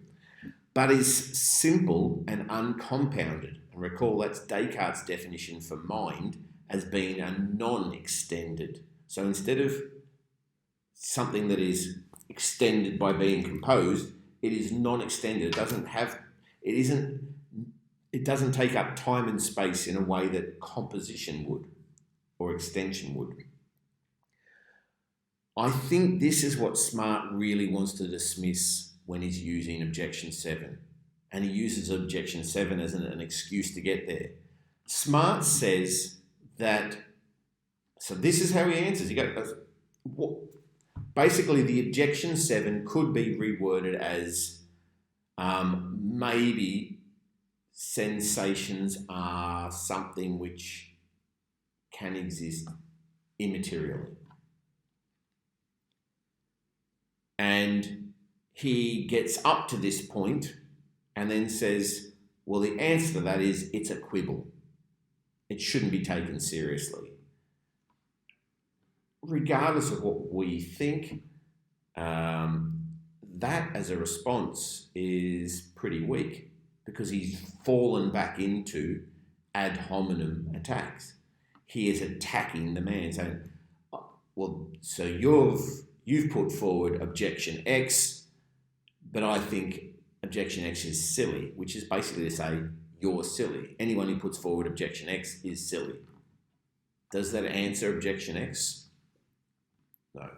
[SPEAKER 1] but is simple and uncompounded. And recall that's Descartes' definition for mind as being a non-extended. So instead of something that is extended by being composed, it is non-extended. It doesn't take up time and space in a way that composition would or extension would. I think this is what Smart really wants to dismiss when he's using objection 7. And he uses objection 7 as an excuse to get there. Smart says that, so this is how he answers. He goes, basically the objection 7 could be reworded as maybe sensations are something which can exist immaterially. And he gets up to this point and then says, well, the answer to that is it's a quibble. It shouldn't be taken seriously. Regardless of what we think, that as a response is pretty weak because he's fallen back into ad hominem attacks. He is attacking the man, saying, well, so you've put forward objection X, but I think objection X is silly, which is basically to say you're silly. Anyone who puts forward objection X is silly. Does that answer objection X? No.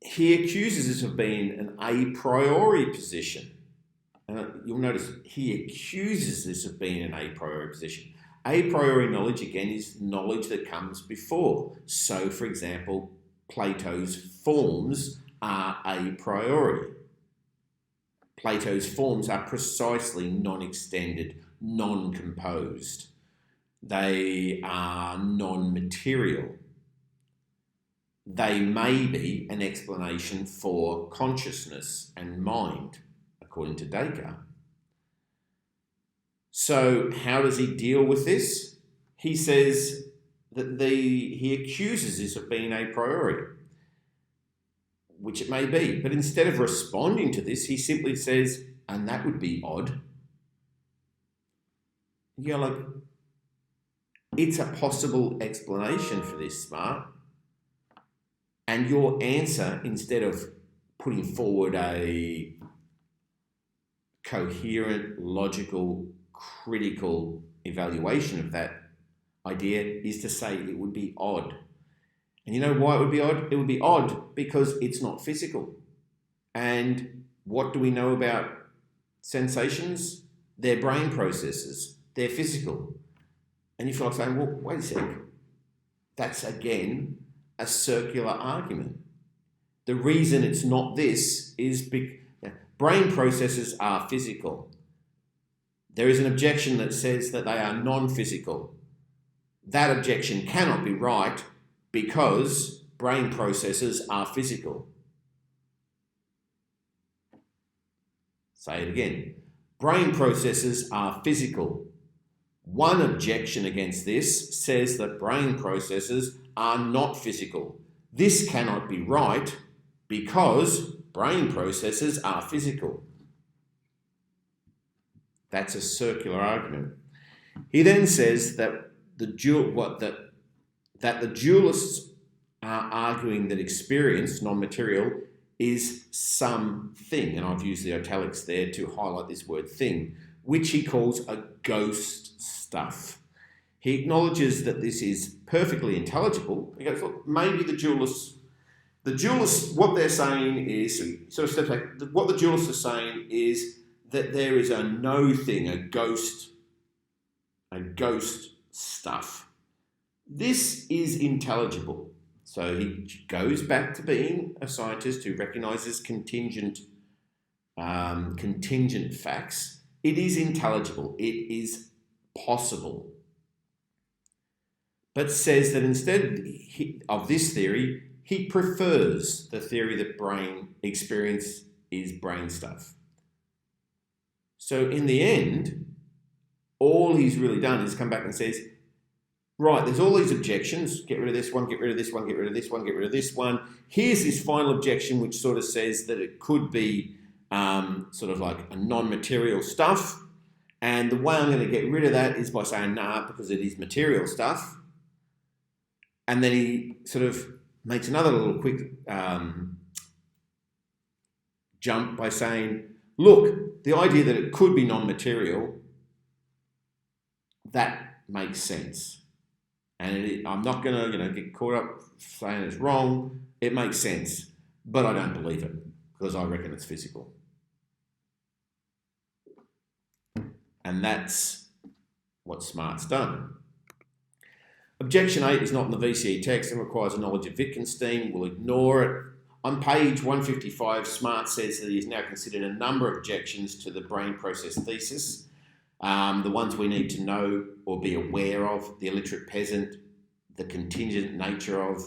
[SPEAKER 1] He accuses this of being an a priori position. You'll notice he accuses this of being an a priori position. A priori knowledge, again, is knowledge that comes before. So, for example, Plato's forms are a priori. Plato's forms are precisely non-extended, non-composed. They are non-material. They may be an explanation for consciousness and mind, according to Descartes. So how does he deal with this? He says that he accuses this of being a priori, which it may be. But instead of responding to this, he simply says, and that would be odd. You're like, it's a possible explanation for this, Smart. And your answer, instead of putting forward a coherent, logical, critical evaluation of that idea, is to say it would be odd. And you know why it would be odd? It would be odd because it's not physical. And what do we know about sensations? They're brain processes. They're physical. And you feel like saying, well, wait a sec. That's, again, a circular argument. The reason it's not this is because brain processes are physical. There is an objection that says that they are non-physical. That objection cannot be right because brain processes are physical. Say it again. Brain processes are physical. One objection against this says that brain processes are not physical. This cannot be right because brain processes are physical. That's a circular argument. He then says that the dualists are arguing that experience, non-material, is something, and I've used the italics there to highlight this word thing, which he calls a ghost stuff. He acknowledges that this is perfectly intelligible. He goes, look, maybe the dualists, what they're saying is, sort of steps back, what the dualists are saying is that there is a no thing, a ghost stuff. This is intelligible. So he goes back to being a scientist who recognises contingent facts. It is intelligible. It is possible. But says that instead of this theory, he prefers the theory that brain experience is brain stuff. So in the end, all he's really done is come back and says, right, there's all these objections. Get rid of this one, get rid of this one, get rid of this one, get rid of this one. Here's this final objection, which sort of says that it could be sort of like a non-material stuff. And the way I'm going to get rid of that is by saying, nah, because it is material stuff. And then he sort of makes another little quick jump by saying, look, the idea that it could be non-material, that makes sense. And I'm not going to get caught up saying it's wrong. It makes sense. but I don't believe it because I reckon it's physical. And that's what Smart's done. Objection 8 is not in the VCE text and requires a knowledge of Wittgenstein. We'll ignore it. On page 155, Smart says that he has now considered a number of objections to the brain process thesis. The ones we need to know or be aware of: the illiterate peasant, the contingent nature of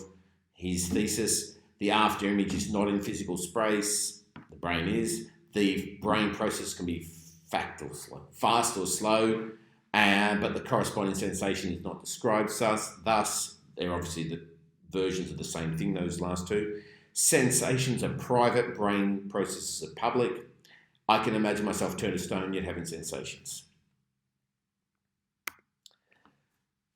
[SPEAKER 1] his thesis, the after image is not in physical space, the brain is, the brain process can be fast or slow, but the corresponding sensation is not described. Thus, they're obviously the versions of the same thing, those last two. Sensations are private, brain processes are public. I can imagine myself turned to stone yet having sensations.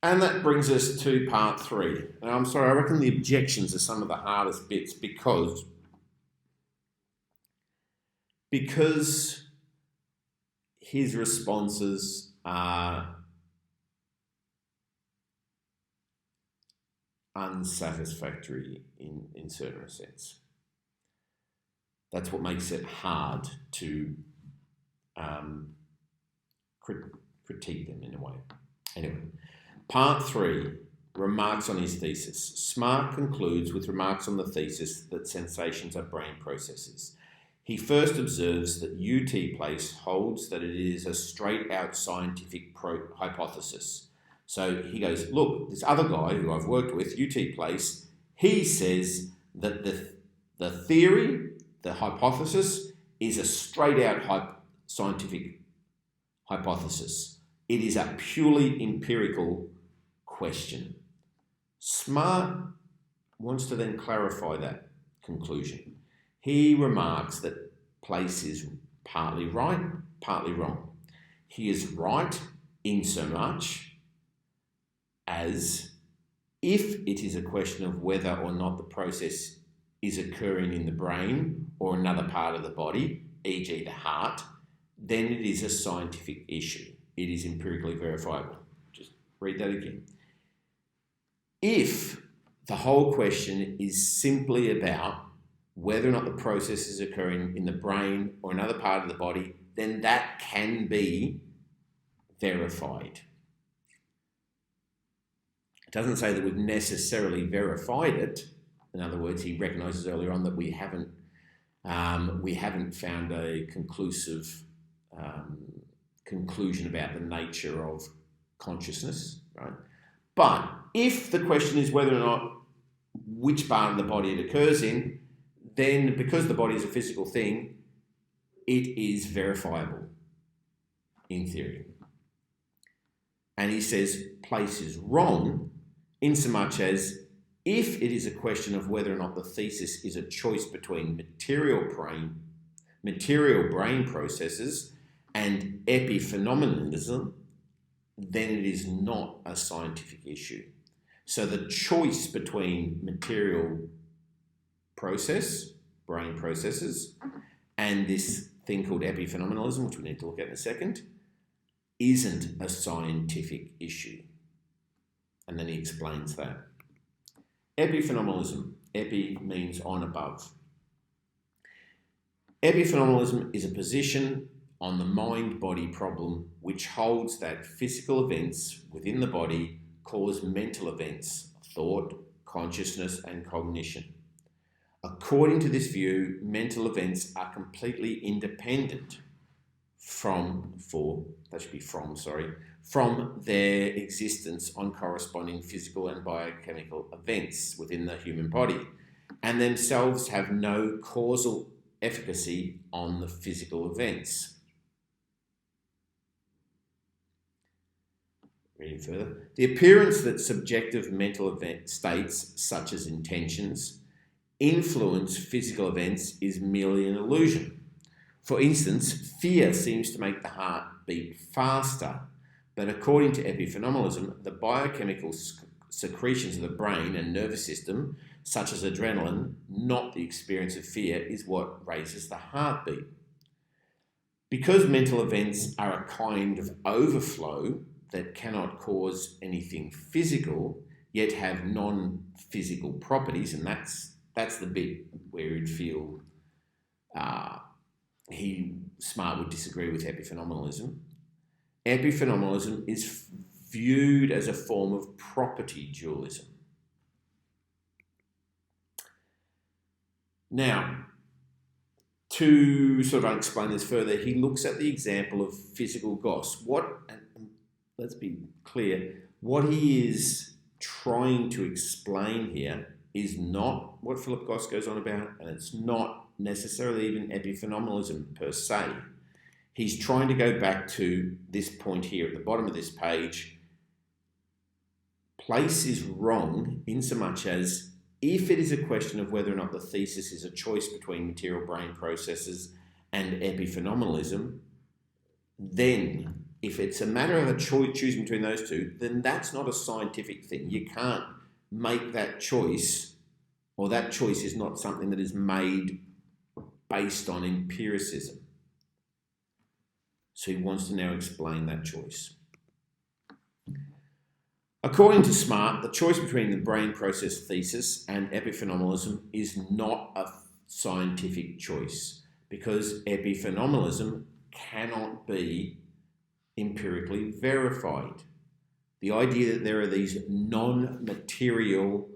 [SPEAKER 1] And that brings us to part 3. Now, I'm sorry, I reckon the objections are some of the hardest bits because his responses are unsatisfactory in certain sense. That's what makes it hard to critique them in a way. Anyway, part 3, remarks on his thesis. Smart concludes with remarks on the thesis that sensations are brain processes. He first observes that UT Place holds that it is a straight-out scientific hypothesis. So he goes, look, this other guy who I've worked with, UT Place, he says that the theory, the hypothesis, is a straight-out scientific hypothesis. It is a purely empirical question. Smart wants to then clarify that conclusion. He remarks that Place is partly right, partly wrong. He is right in so much as if it is a question of whether or not the process is occurring in the brain or another part of the body, e.g. the heart, then it is a scientific issue. It is empirically verifiable. Just read that again. If the whole question is simply about whether or not the process is occurring in the brain or another part of the body, then that can be verified. It doesn't say that we've necessarily verified it. In other words, he recognises earlier on that we haven't found a conclusive conclusion about the nature of consciousness, right? But if the question is whether or not which part of the body it occurs in, then because the body is a physical thing, it is verifiable in theory. And he says Place is wrong in so much as if it is a question of whether or not the thesis is a choice between material brain processes and epiphenomenalism, then it is not a scientific issue. So the choice between material process, brain processes, and this thing called epiphenomenalism, which we need to look at in a second, isn't a scientific issue. And then he explains that. Epiphenomenalism. Epi means on, above. Epiphenomenalism is a position on the mind-body problem which holds that physical events within the body cause mental events, thought, consciousness, and cognition. According to this view, mental events are completely independent from their existence on corresponding physical and biochemical events within the human body, and themselves have no causal efficacy on the physical events. Reading further, the appearance that subjective mental event states, such as intentions, influence physical events is merely an illusion. For instance, fear seems to make the heart beat faster, but according to epiphenomenalism, the biochemical secretions of the brain and nervous system, such as adrenaline, not the experience of fear, is what raises the heartbeat. Because mental events are a kind of overflow that cannot cause anything physical, yet have non-physical properties, and that's That's the bit where he'd feel Smart would disagree with Epiphenomenalism. Epiphenomenalism is viewed as a form of property dualism. Now, to sort of explain this further, he looks at the example of physical Goss. Let's be clear, what he is trying to explain here is not what Philip Goss goes on about, and it's not necessarily even epiphenomenalism per se. He's trying to go back to this point here at the bottom of this page. Place is wrong in so much as if it is a question of whether or not the thesis is a choice between material brain processes and epiphenomenalism, then if it's a matter of a choosing between those two, then that's not a scientific thing. You can't make that choice, or that choice is not something that is made based on empiricism. So he wants to now explain that choice. According to Smart, the choice between the brain process thesis and epiphenomenalism is not a scientific choice, because epiphenomenalism cannot be empirically verified. The idea that there are these non-material,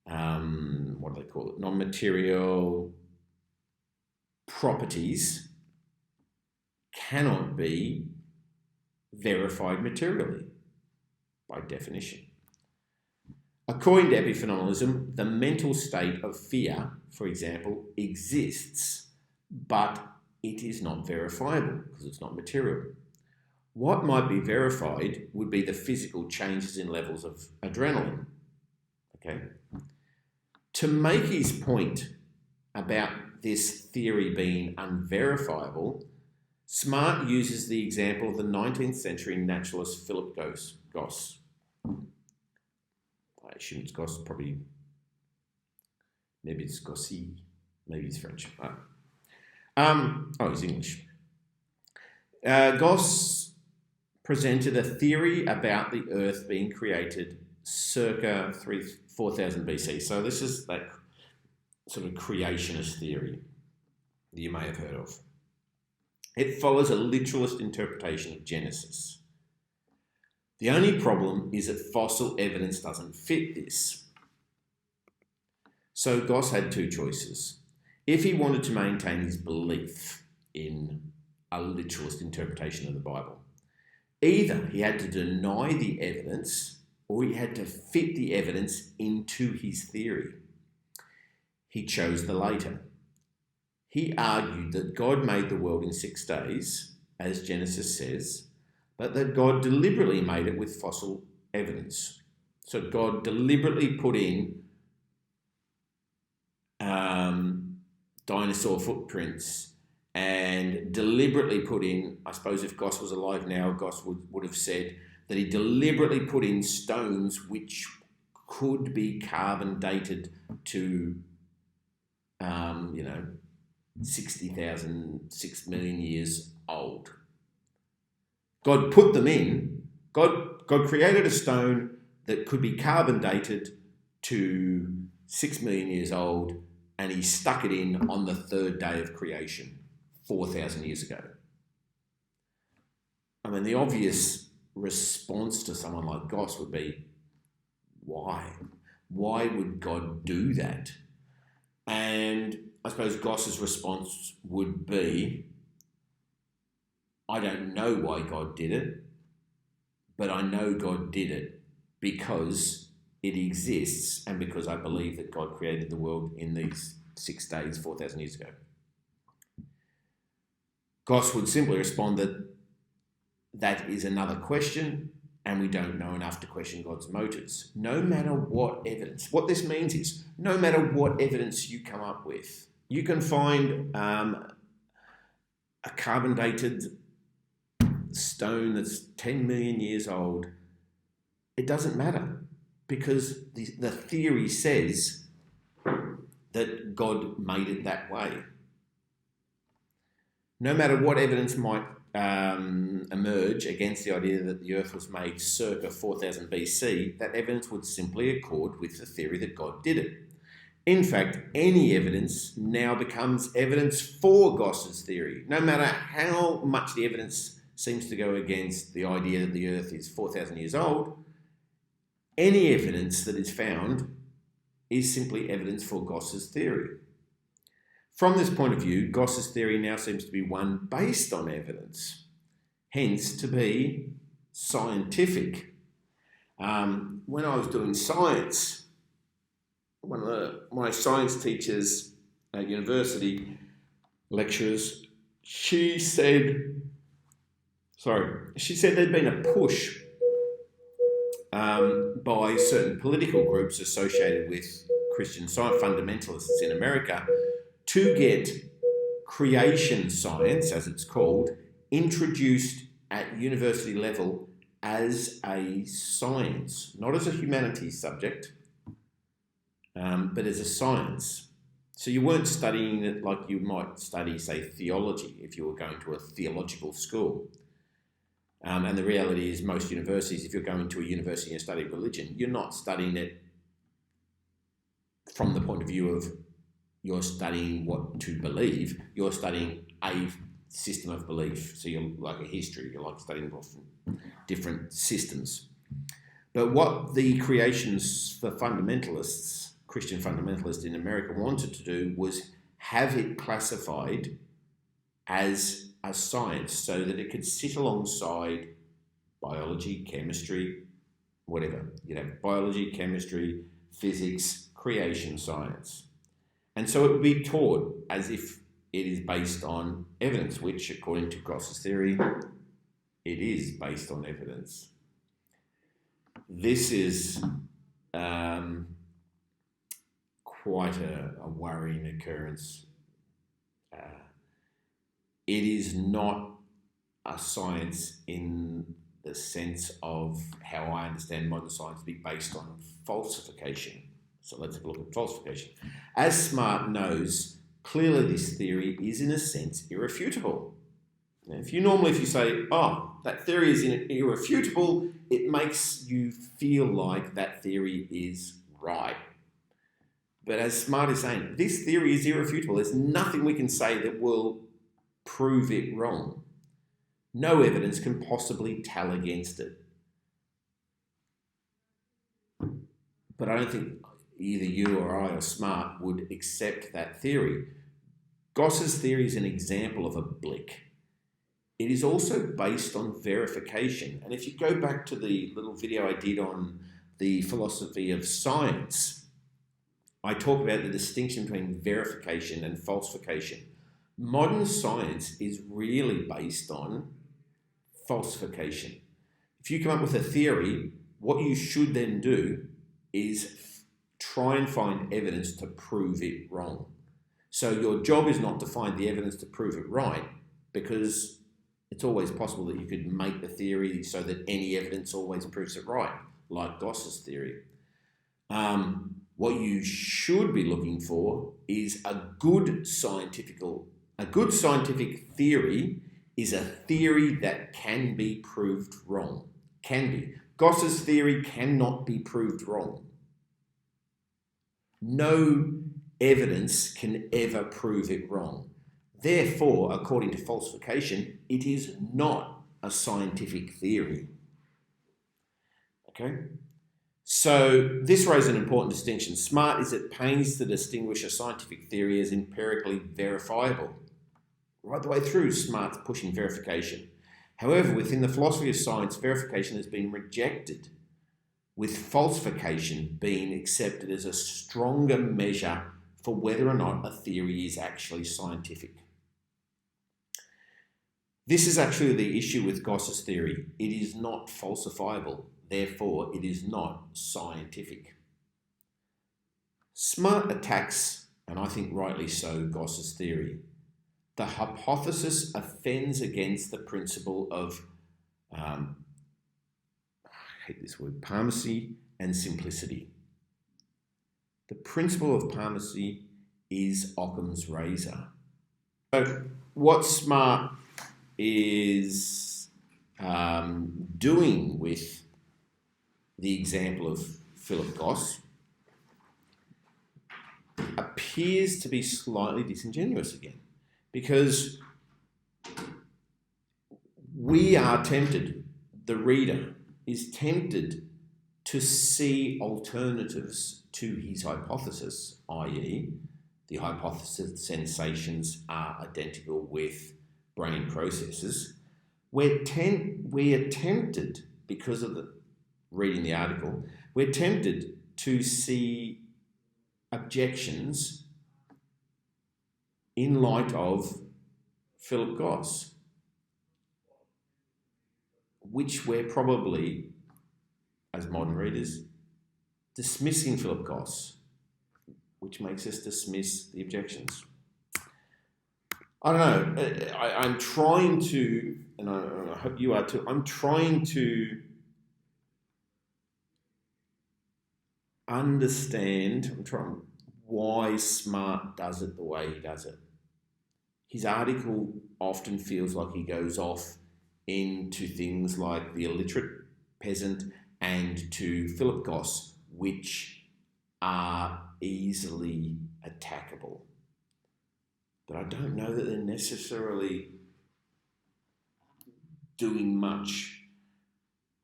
[SPEAKER 1] non-material properties cannot be verified materially by definition. According to epiphenomenalism, the mental state of fear, for example, exists, but it is not verifiable because it's not material. What might be verified would be the physical changes in levels of adrenaline. Okay? To make his point about this theory being unverifiable, Smart uses the example of the 19th century naturalist Philip Goss. I assume it's Goss, probably, maybe it's Gossy, maybe it's French. He's English. Goss presented a theory about the Earth being created circa 4,000 BC. So this is that sort of creationist theory that you may have heard of. It follows a literalist interpretation of Genesis. The only problem is that fossil evidence doesn't fit this. So Goss had two choices. If he wanted to maintain his belief in a literalist interpretation of the Bible, either he had to deny the evidence or he had to fit the evidence into his theory. He chose the latter. He argued that God made the world in 6 days, as Genesis says, but that God deliberately made it with fossil evidence. So God deliberately put in dinosaur footprints and deliberately put in, I suppose if Goss was alive now, Goss would have said that he deliberately put in stones which could be carbon dated to, 60,000, 6 million years old. God put them in. God created a stone that could be carbon dated to 6 million years old, and he stuck it in on the third day of creation, 4,000 years ago. I mean, the obvious response to someone like Goss would be, why? Why would God do that? And I suppose Goss's response would be, I don't know why God did it, but I know God did it because it exists and because I believe that God created the world in these 6 days, 4,000 years ago. Goss would simply respond that that is another question and we don't know enough to question God's motives. No matter what evidence, what this means is, no matter what evidence you come up with, you can find a carbon-dated stone that's 10 million years old. It doesn't matter because the theory says that God made it that way. No matter what evidence might emerge against the idea that the Earth was made circa 4000 BC, that evidence would simply accord with the theory that God did it. In fact, any evidence now becomes evidence for Goss's theory. No matter how much the evidence seems to go against the idea that the Earth is 4,000 years old, any evidence that is found is simply evidence for Goss's theory. From this point of view, Goss's theory now seems to be one based on evidence, hence to be scientific. When I was doing science, one of my science teachers at university, lecturers, she said there'd been a push by certain political groups associated with Christian science fundamentalists in America to get creation science, as it's called, introduced at university level as a science, not as a humanities subject, but as a science. So you weren't studying it like you might study, say, theology if you were going to a theological school. And the reality is most universities, if you're going to a university and study religion, you're not studying it from the point of view of you're studying what to believe, you're studying a system of belief. So you're like a history, you're like studying different systems. But what the creations for fundamentalists, Christian fundamentalists in America wanted to do was have it classified as a science so that it could sit alongside biology, chemistry, whatever. You'd have biology, chemistry, physics, creation science. And so it would be taught as if it is based on evidence, which, according to Goss's theory, it is based on evidence. This is quite a worrying occurrence. It is not a science in the sense of how I understand modern science to be based on falsification. So let's have a look at falsification. As Smart knows, clearly this theory is in a sense irrefutable. Now, if you say, oh, that theory is irrefutable, it makes you feel like that theory is right. But as Smart is saying, this theory is irrefutable. There's nothing we can say that will prove it wrong. No evidence can possibly tell against it. But I don't think either you or I or Smart would accept that theory. Goss's theory is an example of a blick. It is also based on verification. And if you go back to the little video I did on the philosophy of science, I talk about the distinction between verification and falsification. Modern science is really based on falsification. If you come up with a theory, what you should then do is try and find evidence to prove it wrong. So your job is not to find the evidence to prove it right, because it's always possible that you could make the theory so that any evidence always proves it right, like Goss's theory. What you should be looking for is a good scientific theory is a theory that can be proved wrong. Can be. Goss's theory cannot be proved wrong. No evidence can ever prove it wrong. Therefore, according to falsification, it is not a scientific theory. Okay? So this raises an important distinction. Smart is at pains to distinguish a scientific theory as empirically verifiable. Right the way through, Smart's pushing verification. However, within the philosophy of science, verification has been rejected, with falsification being accepted as a stronger measure for whether or not a theory is actually scientific. This is actually the issue with Goss's theory. It is not falsifiable, therefore it is not scientific. Smart attacks, and I think rightly so, Goss's theory. The hypothesis offends against the principle of, I hate this word, primacy and simplicity. The principle of primacy is Occam's razor. So what Smart is doing with the example of Philip Goss appears to be slightly disingenuous again, because we are tempted, the reader is tempted to see alternatives to his hypothesis, i.e., the hypothesis sensations are identical with brain processes. We are tempted, because of reading the article, we're tempted to see objections in light of Philip Goss, which we're probably, as modern readers, dismissing Philip Goss, which makes us dismiss the objections. I don't know. I'm trying to, and I hope you are too, I'm trying to understand why Smart does it the way he does it. His article often feels like he goes off into things like the illiterate, peasant, and to Philip Goss, which are easily attackable. But I don't know that they're necessarily doing much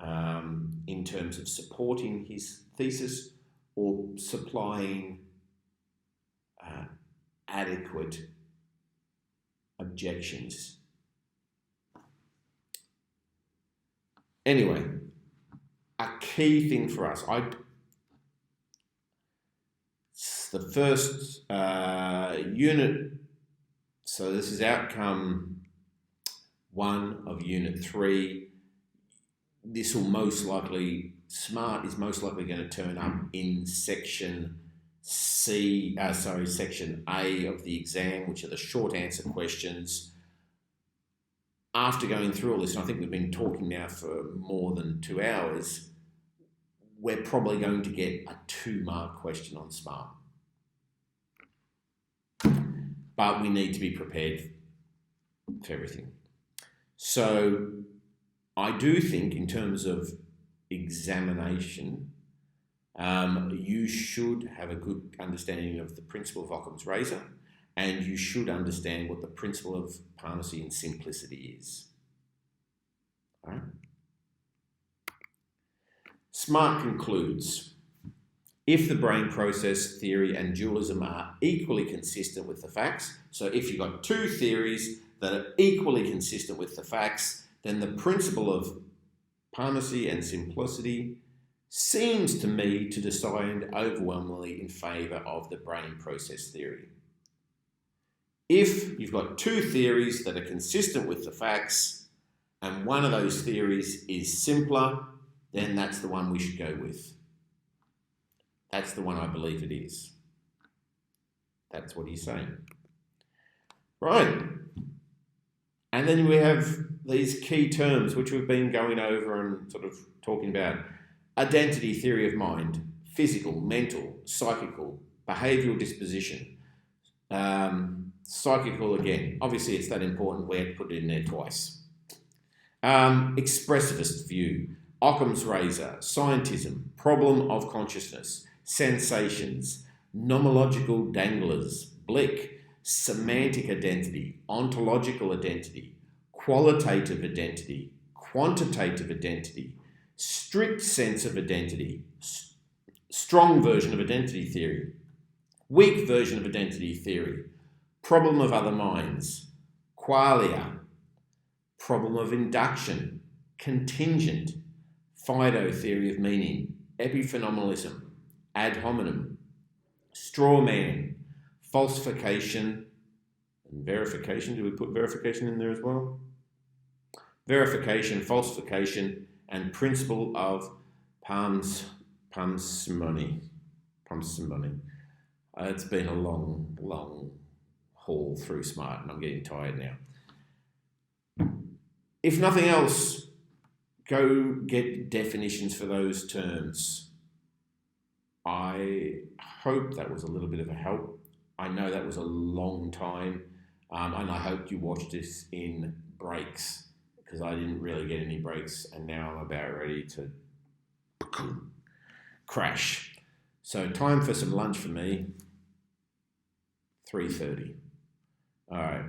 [SPEAKER 1] in terms of supporting his thesis or supplying adequate objections. Anyway, a key thing for us, the first unit, so this is outcome 1 of unit 3. This will most likely, Smart is most likely going to turn up in section section A of the exam, which are the short answer questions. After going through all this, and I think we've been talking now for more than 2 hours, we're probably going to get a 2-mark question on Smart. But we need to be prepared for everything. So I do think in terms of examination, you should have a good understanding of the principle of Occam's razor, and you should understand what the principle of primacy and simplicity is. All right? Smart concludes, if the brain process theory and dualism are equally consistent with the facts, so if you've got 2 theories that are equally consistent with the facts, then the principle of primacy and simplicity seems to me to decide overwhelmingly in favour of the brain process theory. If you've got 2 theories that are consistent with the facts and one of those theories is simpler, then that's the one we should go with. That's the one I believe it is. That's what he's saying. Right. And then we have these key terms which we've been going over and sort of talking about. Identity theory of mind, physical, mental, psychical, behavioural disposition. Psychical again, obviously it's that important we had to put it in there twice. Expressivist view, Occam's razor, scientism, problem of consciousness, sensations, nomological danglers, Blick, semantic identity, ontological identity, qualitative identity, quantitative identity, strict sense of identity, strong version of identity theory, weak version of identity theory, problem of other minds, qualia, problem of induction, contingent, Fide theory of meaning, epiphenomenalism, ad hominem, straw man, falsification, and verification. Do we put verification in there as well? Verification, falsification, and principle of parsimony. It's been a long haul through Smart, and I'm getting tired now. If nothing else, go get definitions for those terms. I hope that was a little bit of a help. I know that was a long time, and I hope you watched this in breaks, because I didn't really get any breaks, and now I'm about ready to crash. So time for some lunch for me. 3:30. All right.